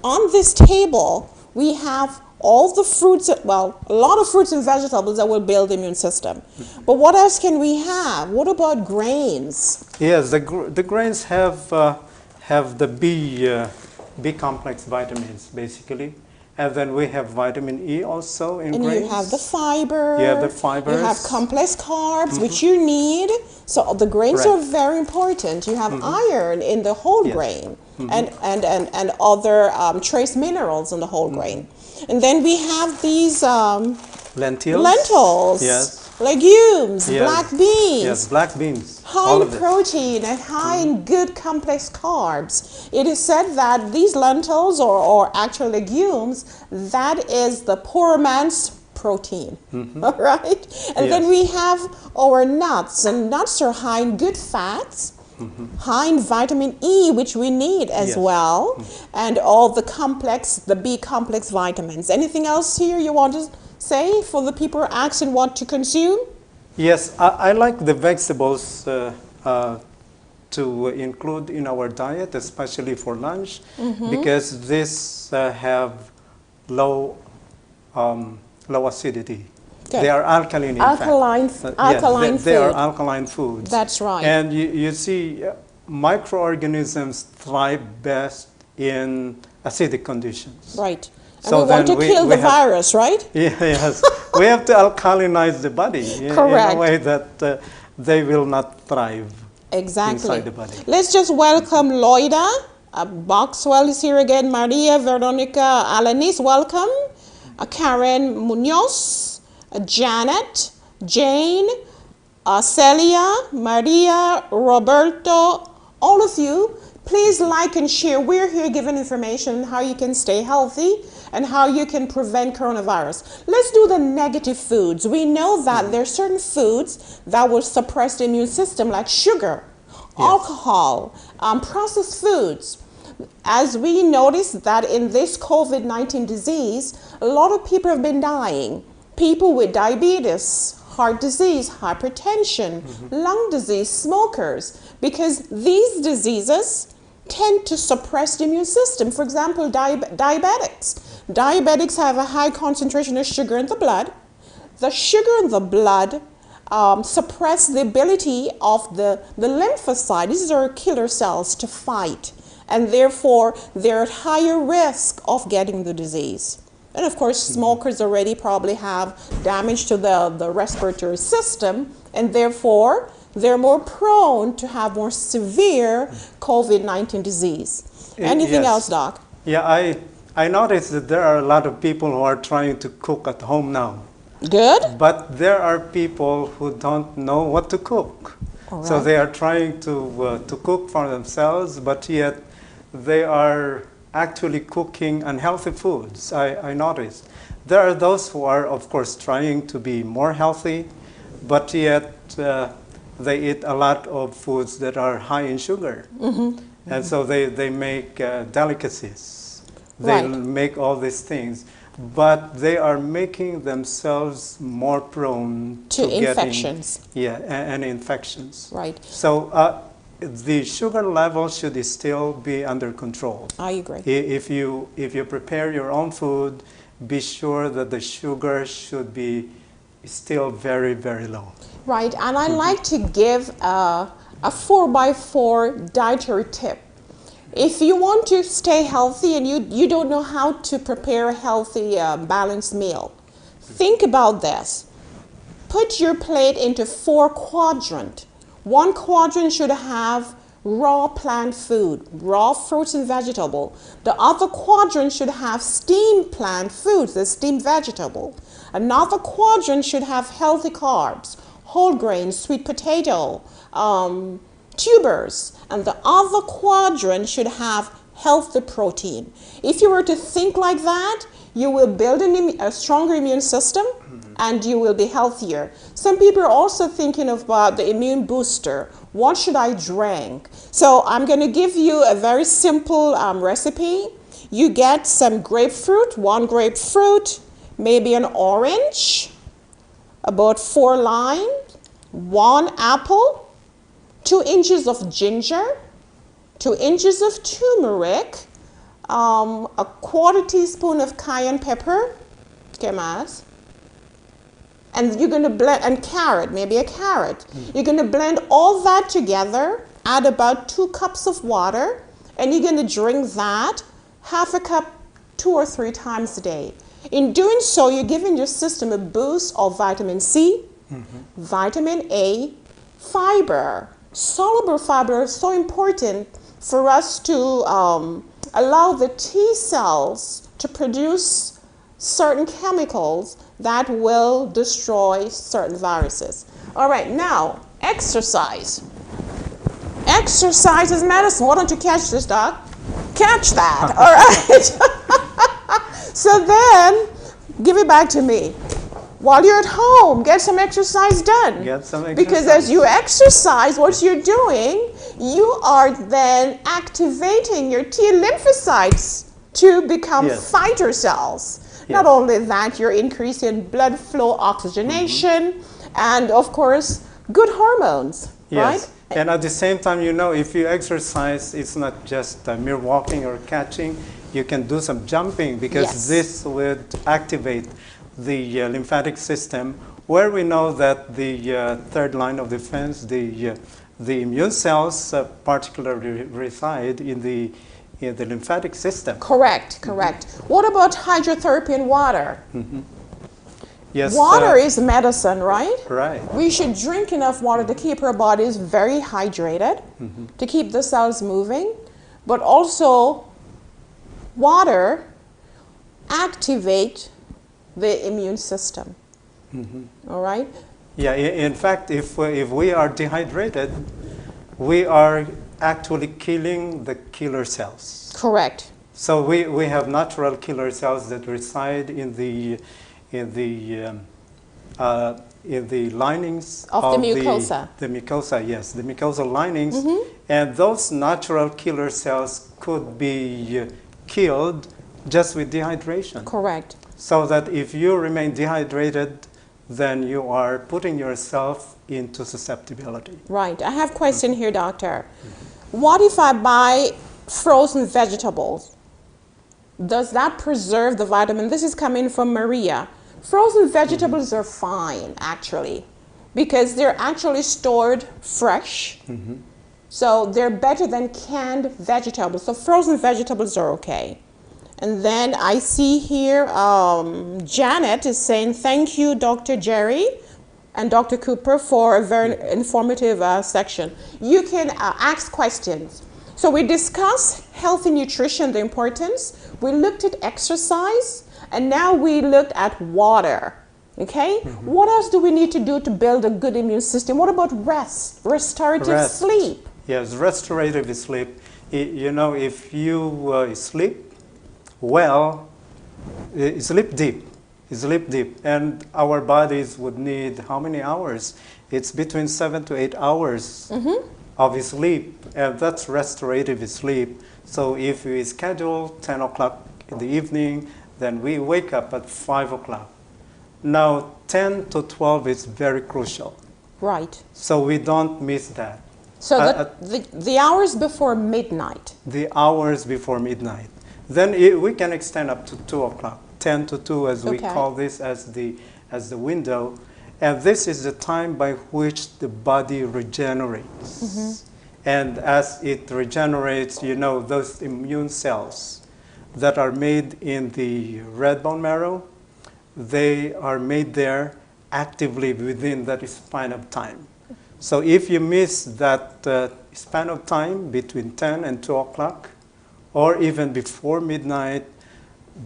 on this table, we have all the fruits, well, a lot of fruits and vegetables that will build the immune system. But what else can we have? What about grains? Yes, the grains have the B complex vitamins basically, and then we have vitamin E also in And grains. you have the fiber. You have the fibers. You have complex carbs, which you need. So the grains are very important. You have iron in the whole grain and other trace minerals in the whole grain. And then we have these lentils, Yes. legumes, Yes. black beans. Yes, black beans. High all in of it. protein and high in good complex carbs. It is said that these lentils or actual legumes, that is the poor man's protein. All right? And then Yes. we have our nuts, and nuts are high in good fats. High in vitamin E, which we need as Yes. well, and all the B complex vitamins. Anything else here you want to say for the people who are asking what to consume? Yes, I like the vegetables to include in our diet, especially for lunch, because this have low acidity. Good. They are alkaline in Alkaline, fact. alkaline They are food. alkaline foods. That's right. And you see, microorganisms thrive best in acidic conditions. Right. And So we want to then kill we the have- virus, right? Yes, we have to alkalinize the body in Correct. a way that they will not thrive Exactly. inside the body. Let's just welcome Loida. Boxwell is here again. Maria, Veronica, Alanis, welcome. Karen Munoz, Janet, Jane, Celia, Maria, Roberto, all of you, please like and share. We're here giving information on how you can stay healthy and how you can prevent coronavirus. Let's do the negative foods. We know that there are certain foods that will suppress the immune system, like sugar, alcohol, processed foods. As we notice that in this COVID-19 disease, a lot of people have been dying. People with diabetes, heart disease, hypertension, lung disease, smokers, because these diseases tend to suppress the immune system. For example, diabetics. Diabetics have a high concentration of sugar in the blood. The sugar in the blood suppress the ability of the lymphocytes, these are killer cells, to fight. And therefore, they're at higher risk of getting the disease. And of course, smokers already probably have damage to the respiratory system, and therefore, they're more prone to have more severe COVID-19 disease. Anything else, Doc? Yeah, I noticed that there are a lot of people who are trying to cook at home now. Good. But there are people who don't know what to cook. All right. So they are trying to cook for themselves, but yet they are actually cooking unhealthy foods. I noticed. There are those who are, of course, trying to be more healthy, but yet they eat a lot of foods that are high in sugar. And so they make delicacies. They make all these things, but they are making themselves more prone to infections. And infections. Right. So the sugar level should still be under control. I agree. If you prepare your own food, be sure that the sugar should be still very, very low. Right, and I like to give a 4x4 dietary tip. If you want to stay healthy and you don't know how to prepare a healthy, balanced meal, think about this. Put your plate into 4 quadrants. One quadrant should have raw plant food, raw fruits and vegetable. The other quadrant should have steamed plant foods, the steamed vegetable. Another quadrant should have healthy carbs, whole grains, sweet potato, tubers. And the other quadrant should have healthy protein. If you were to think like that, you will build a stronger immune system and you will be healthier. Some people are also thinking about the immune booster. What should I drink? So I'm going to give you a very simple recipe. You get some grapefruit, 1 grapefruit, maybe an orange, about 4 limes, 1 apple, 2 inches of ginger, 2 inches of turmeric, a 1/4 teaspoon of cayenne pepper, ¿qué más? And you're going to blend, and carrot, maybe a carrot. You're going to blend all that together, add about 2 cups of water, and you're going to drink that 1/2 cup 2 or 3 times a day. In doing so, you're giving your system a boost of vitamin C, vitamin A, fiber. Soluble fiber is so important for us to allow the T cells to produce certain chemicals that will destroy certain viruses. All right, now, exercise. Exercise is medicine. Why don't you catch this, Doc? Catch that, all right? So then, give it back to me. While you're at home, get some exercise done. Get some exercise. Because as you exercise, what you're doing, you are then activating your T lymphocytes to become fighter cells. Not only that, you're increasing blood flow, oxygenation, and of course, good hormones, right? And at the same time, you know, if you exercise, it's not just mere walking or catching. You can do some jumping because this would activate the lymphatic system, where we know that the third line of defense, the immune cells particularly reside in the lymphatic system. Correct, correct. What about hydrotherapy in water? Yes. Water is medicine, right? Right. We should drink enough water to keep our bodies very hydrated, to keep the cells moving. but also water activate the immune system. All right? Yeah, in fact, if we are dehydrated, we are actually killing the killer cells. Correct. So we have natural killer cells that reside in the linings Of the mucosa. The mucosa, yes, the mucosal linings, and those natural killer cells could be killed just with dehydration. Correct. So that if you remain dehydrated, then you are putting yourself into susceptibility. Right. I have a question here, doctor. What if I buy frozen vegetables? Does that preserve the vitamin? This is coming from Maria. Frozen vegetables are fine, actually, because they're actually stored fresh. So they're better than canned vegetables. So frozen vegetables are okay. And then I see here Janet is saying, thank you, Dr. Jerry and Dr. Cooper, for a very informative section. You can ask questions. So we discussed healthy nutrition, the importance. We looked at exercise, and now we looked at water. Okay? What else do we need to do to build a good immune system? What about rest, restorative sleep? Yes, restorative sleep. You know, if you sleep well, sleep deep, and our bodies would need how many hours? It's between 7 to 8 hours of sleep, and that's restorative sleep. So if we schedule 10 o'clock in the evening, then we wake up at 5 o'clock. Now, 10 to 12 is very crucial. Right. So we don't miss that. So the hours before midnight. The hours before midnight. Then we can extend up to 2 o'clock, 10 to 2, as we call this as the window. And this is the time by which the body regenerates. And as it regenerates, you know, those immune cells that are made in the red bone marrow, they are made there actively within that span of time. So if you miss that span of time between 10 and 2 o'clock, or even before midnight,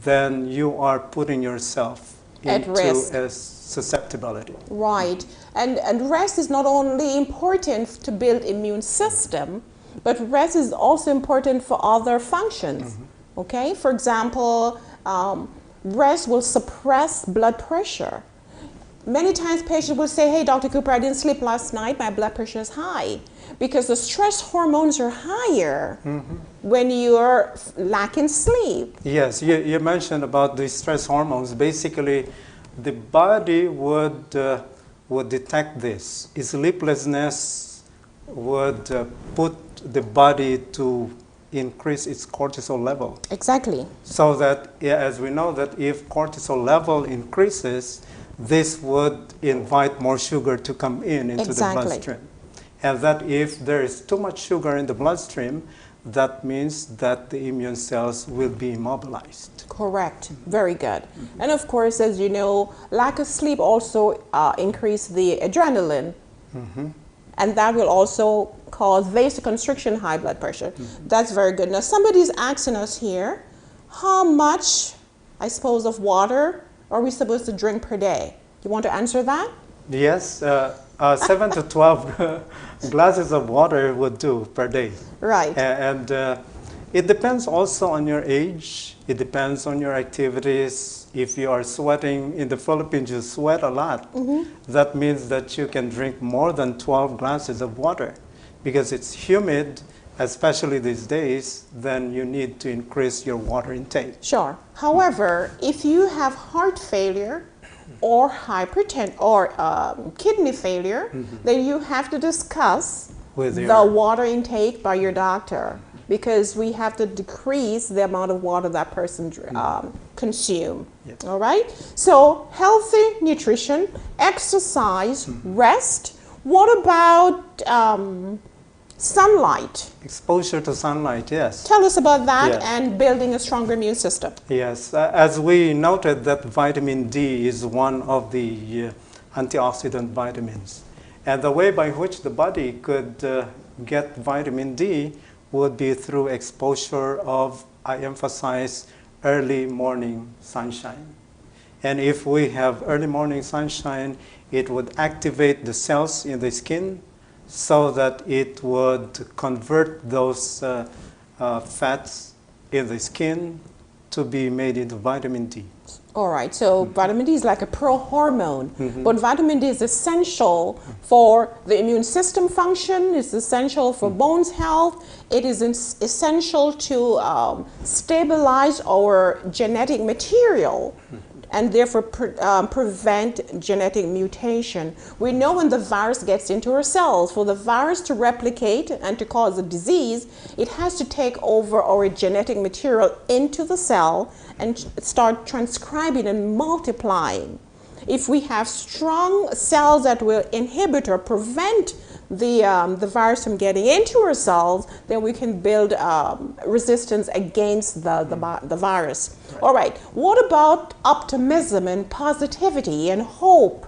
then you are putting yourself at into risk. A susceptibility. Right. And rest is not only important to build immune system, but rest is also important for other functions. Okay? For example, rest will suppress blood pressure. Many times patients will say, hey, Dr. Cooper, I didn't sleep last night, my blood pressure is high. Because the stress hormones are higher when you're lacking sleep. Yes, you mentioned about the stress hormones. Basically, the body would detect this. Sleeplessness would put the body to increase its cortisol level. Exactly. So that, as we know, that if cortisol level increases, this would invite more sugar to come into the bloodstream. And that if there is too much sugar in the bloodstream, that means that the immune cells will be immobilized. Correct. Very good. And of course, as you know, lack of sleep also increase the adrenaline. And that will also cause vasoconstriction, high blood pressure. That's very good. Now, somebody's asking us here, how much, I suppose, of water are we supposed to drink per day? You want to answer that? Yes, 7 to 12 glasses of water would do per day. Right. And it depends also on your age. It depends on your activities. If you are sweating in the Philippines, you sweat a lot. That means that you can drink more than 12 glasses of water. Because it's humid, especially these days, then you need to increase your water intake. Sure. However, if you have heart failure or hypertension or kidney failure, then you have to discuss the water intake by your doctor, because we have to decrease the amount of water that person consume. Yes. All right? So healthy nutrition, exercise, rest. What about sunlight? Exposure to sunlight, yes. Tell us about that and building a stronger immune system. Yes, as we noted that vitamin D is one of the antioxidant vitamins. And the way by which the body could get vitamin D would be through exposure of, I emphasize, early morning sunshine. And if we have early morning sunshine, it would activate the cells in the skin so that it would convert those fats in the skin to be made into vitamin D. All right, so vitamin D is like a pro-hormone, but vitamin D is essential for the immune system function, it's essential for bones health, it is essential to stabilize our genetic material and therefore prevent genetic mutation. We know when the virus gets into our cells, for the virus to replicate and to cause a disease, it has to take over our genetic material into the cell and start transcribing and multiplying. If we have strong cells that will inhibit or prevent the virus from getting into our cells, then we can build resistance against the virus. Right. All right, what about optimism and positivity and hope?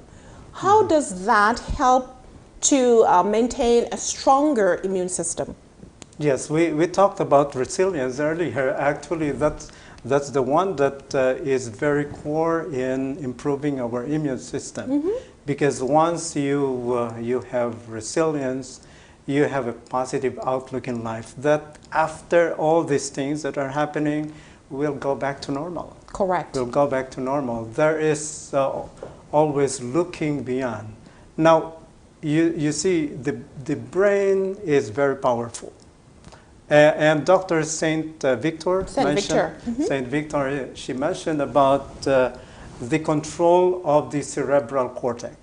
How does that help to maintain a stronger immune system? Yes, we talked about resilience earlier. Actually, that's the one that is very core in improving our immune system. Because once you have resilience, you have a positive outlook in life, that after all these things that are happening, we'll go back to normal. Correct. We'll go back to normal. There is always looking beyond. Now, you see, the brain is very powerful. And Dr. Saint Victor she mentioned about the control of the cerebral cortex.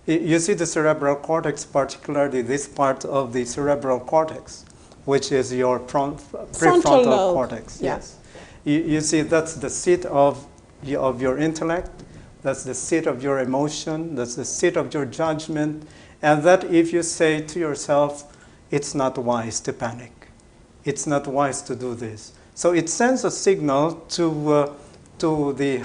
You see the cerebral cortex, particularly this part of the cerebral cortex, which is your prefrontal cortex. Yes. You see that's the seat of your intellect, that's the seat of your emotion, that's the seat of your judgment, and that if you say to yourself, it's not wise to panic, it's not wise to do this. So it sends a signal to the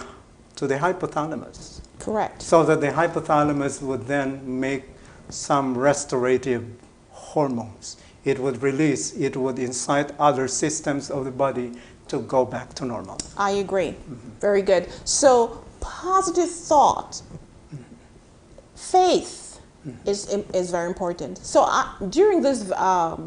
hypothalamus. Correct. So that the hypothalamus would then make some restorative hormones. It would release, it would incite other systems of the body to go back to normal. I agree. Very good. So positive thought, faith is very important. So during this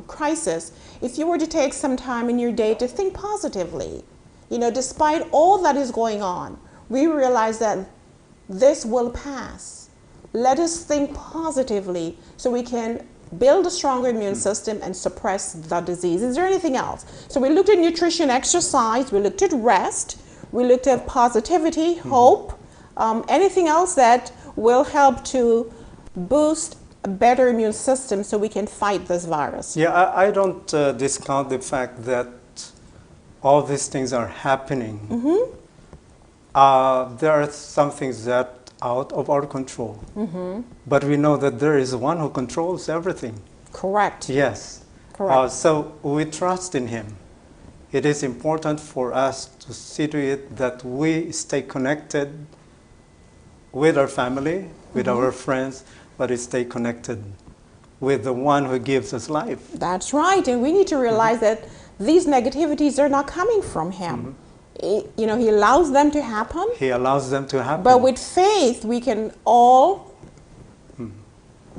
crisis, if you were to take some time in your day to think positively, despite all that is going on, we realize that this will pass. Let us think positively so we can build a stronger immune system and suppress the disease. Is there anything else? So we looked at nutrition, exercise, we looked at rest, we looked at positivity, hope. Anything else that will help to boost a better immune system so we can fight this virus? Yeah, I don't discount the fact that all these things are happening. There are some things that out of our control. But we know that there is one who controls everything. Correct. Yes. Correct. So we trust in him. It is important for us to see to it that we stay connected with our family, with our friends, but we stay connected with the one who gives us life. That's right. And we need to realize that these negativities are not coming from him. He allows them to happen. He allows them to happen. But with faith, we can all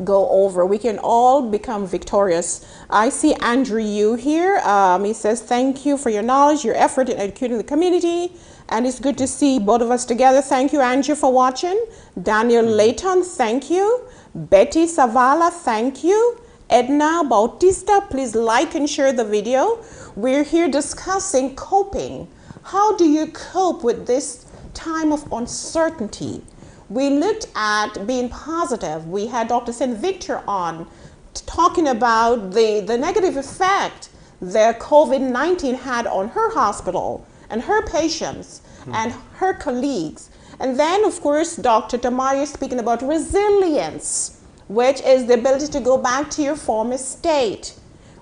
go over. We can all become victorious. I see Andrew Yu here. He says, thank you for your knowledge, your effort in educating the community. And it's good to see both of us together. Thank you, Andrew, for watching. Daniel Layton, thank you. Betty Savala, thank you. Edna Bautista, please like and share the video. We're here discussing coping. How do you cope with this time of uncertainty? We looked at being positive. We had Dr. St. Victor on talking about the negative effect that COVID-19 had on her hospital and her patients and her colleagues. And then, of course, Dr. Tamayo speaking about resilience, which is the ability to go back to your former state.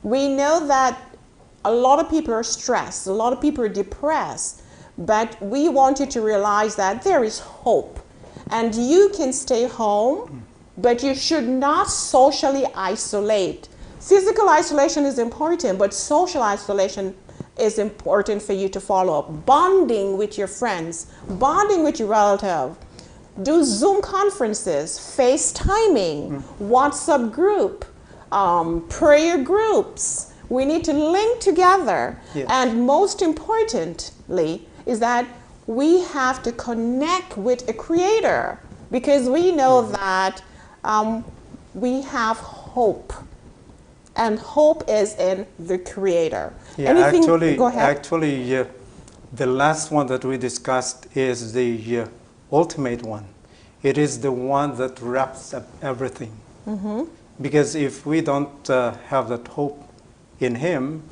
We know that a lot of people are stressed, a lot of people are depressed, but we want you to realize that there is hope. And you can stay home, but you should not socially isolate. Physical isolation is important, but social isolation is important for you to follow up. Bonding with your friends, bonding with your relative. Do Zoom conferences, FaceTiming, WhatsApp group, prayer groups. We need to link together. Yes. And most importantly is that we have to connect with a creator, because we know that we have hope. And hope is in the creator. Yeah, Go ahead. actually, the last one that we discussed is the ultimate one. It is the one that wraps up everything. Because if we don't have that hope in him,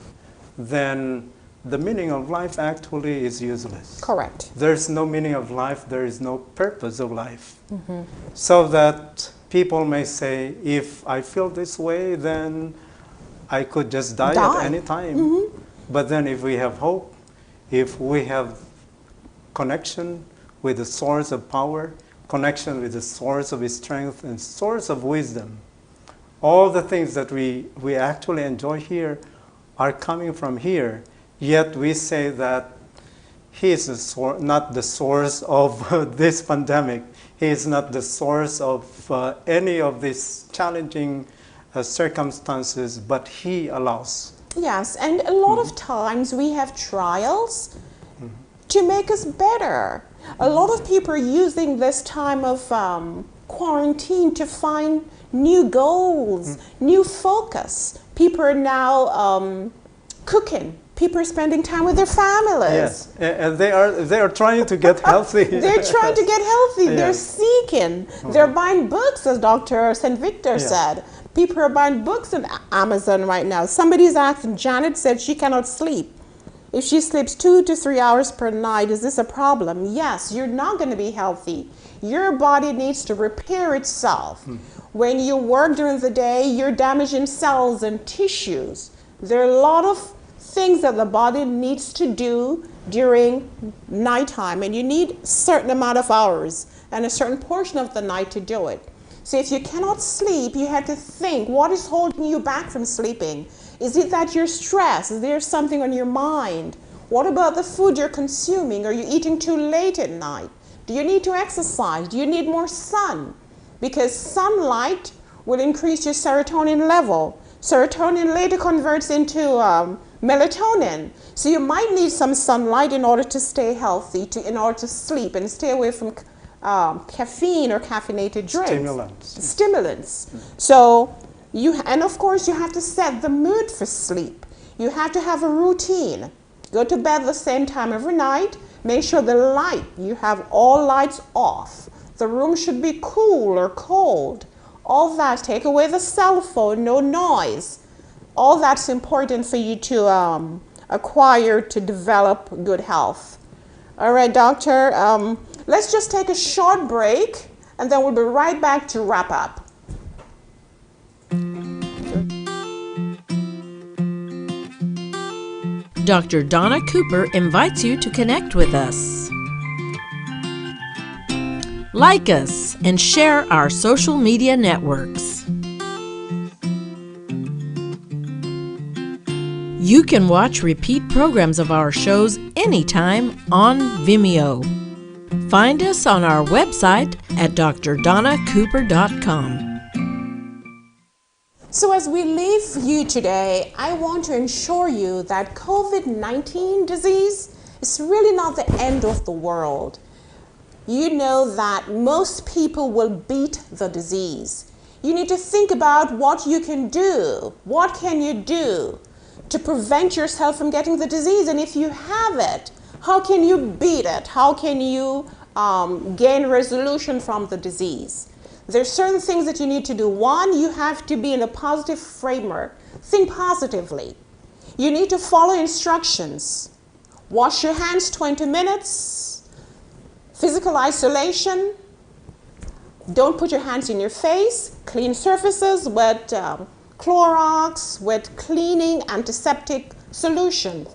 then the meaning of life actually is useless. Correct. There's no meaning of life, there is no purpose of life. So that people may say, if I feel this way, then I could just die at any time. But then if we have hope, if we have connection with the source of power, connection with the source of his strength and source of wisdom, all the things that we actually enjoy here are coming from here. Yet we say that he is not the source of this pandemic. He is not the source of any of these challenging circumstances, but he allows. Yes, and a lot of times we have trials to make us better. A lot of people are using this time of quarantine to find new goals, new focus. People are now cooking. People are spending time with their families. Yes, and they are trying to get healthy. They're trying to get healthy. Yes. They're seeking. They're buying books, as Dr. St. Victor said. People are buying books on Amazon right now. Somebody's asking, Janet said she cannot sleep. If she sleeps 2 to 3 hours per night, is this a problem? Yes, you're not going to be healthy. Your body needs to repair itself. When you work during the day, you're damaging cells and tissues. There are a lot of things that the body needs to do during nighttime, and you need a certain amount of hours and a certain portion of the night to do it. So if you cannot sleep, you have to think, what is holding you back from sleeping? Is it that you're stressed? Is there something on your mind? What about the food you're consuming? Are you eating too late at night? Do you need to exercise? Do you need more sun? Because sunlight will increase your serotonin level. Serotonin later converts into melatonin. So you might need some sunlight in order to stay healthy, in order to sleep and stay away from caffeine or caffeinated drinks. Stimulants. So and of course you have to set the mood for sleep. You have to have a routine. Go to bed the same time every night. Make sure you have all lights off. The room should be cool or cold. All that. Take away the cell phone, no noise. All that's important for you to acquire, to develop good health. All right, doctor, let's just take a short break, and then we'll be right back to wrap up. Dr. Dona Cooper invites you to connect with us. Like us and share our social media networks. You can watch repeat programs of our shows anytime on Vimeo. Find us on our website at drdonacooper.com. So as we leave you today, I want to assure you that COVID-19 disease is really not the end of the world. You know that most people will beat the disease. You need to think about what you can do. What can you do to prevent yourself from getting the disease? And if you have it, how can you beat it? How can you gain resolution from the disease? There's certain things that you need to do. One, you have to be in a positive framework. Think positively. You need to follow instructions. Wash your hands 20 minutes. Physical isolation. Don't put your hands in your face. Clean surfaces with Clorox, with cleaning antiseptic solution.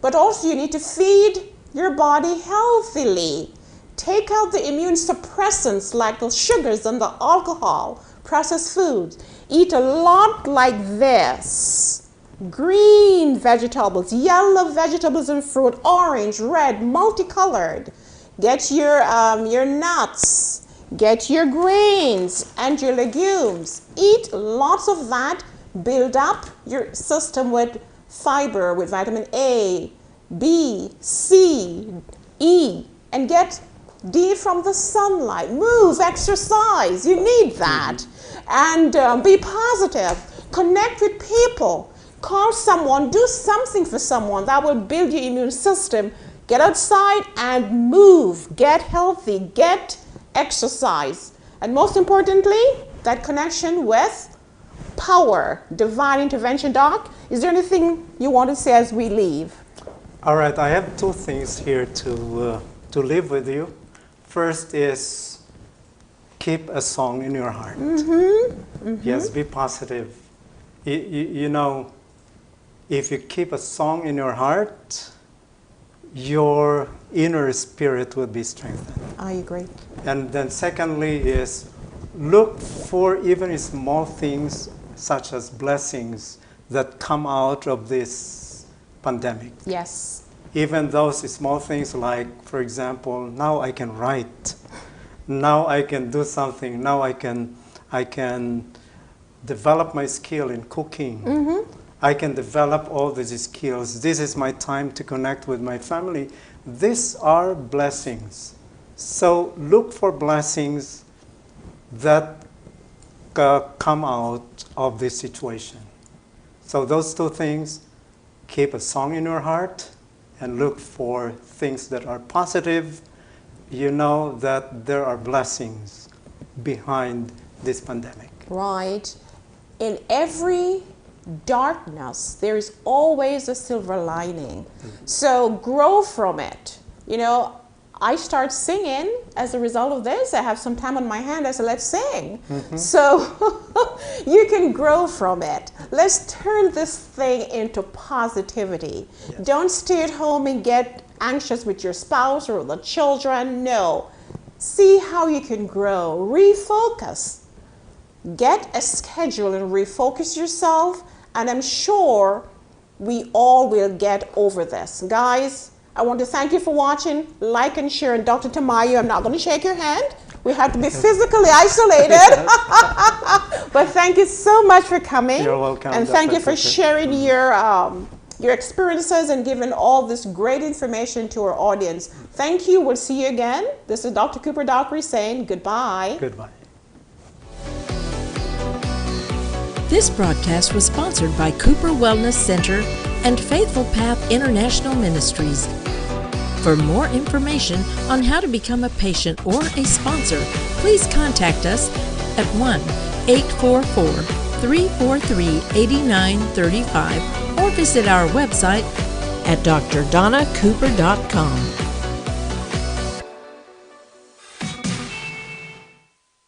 But also you need to feed your body healthily. Take out the immune suppressants like the sugars and the alcohol processed foods. Eat a lot like this. Green vegetables, yellow vegetables and fruit, orange, red, multicolored. Get your nuts, get your grains and your legumes. Eat lots of that. Build up your system with fiber, with vitamin A, B, C, E, and get D from the sunlight. Move, exercise. You need that. And be positive. Connect with people. Call someone. Do something for someone that will build your immune system. Get outside and move. Get healthy. Get exercise. And most importantly, that connection with power, divine intervention. Doc, is there anything you want to say as we leave? All right, I have two things here to leave with you. First is keep a song in your heart. Yes, be positive. You know, if you keep a song in your heart, your inner spirit will be strengthened. I agree. And then secondly is look for even small things such as blessings that come out of this pandemic. Yes. Even those small things like, for example, now I can write. Now I can do something. Now I can develop my skill in cooking. I can develop all these skills. This is my time to connect with my family. These are blessings. So look for blessings that come out of this situation. So those two things, keep a song in your heart and look for things that are positive. You know that there are blessings behind this pandemic. Right. In every darkness, there is always a silver lining. So grow from it. You know, I start singing as a result of this. I have some time on my hand. I said, let's sing. So you can grow from it. Let's turn this thing into positivity. Yes. Don't stay at home and get anxious with your spouse or the children. No. See how you can grow. Refocus. Get a schedule and refocus yourself. And I'm sure we all will get over this. Guys, I want to thank you for watching. Like and share. And Dr. Tamayo, I'm not going to shake your hand. We have to be physically isolated. But thank you so much for coming. You're welcome. And thank you for sharing your experiences and giving all this great information to our audience. Thank you. We'll see you again. This is Dr. Cooper Dockery saying goodbye. Goodbye. This broadcast was sponsored by Cooper Wellness Center and Faithful Path International Ministries. For more information on how to become a patient or a sponsor, please contact us at 1-844-343-8935 or visit our website at drdonacooper.com.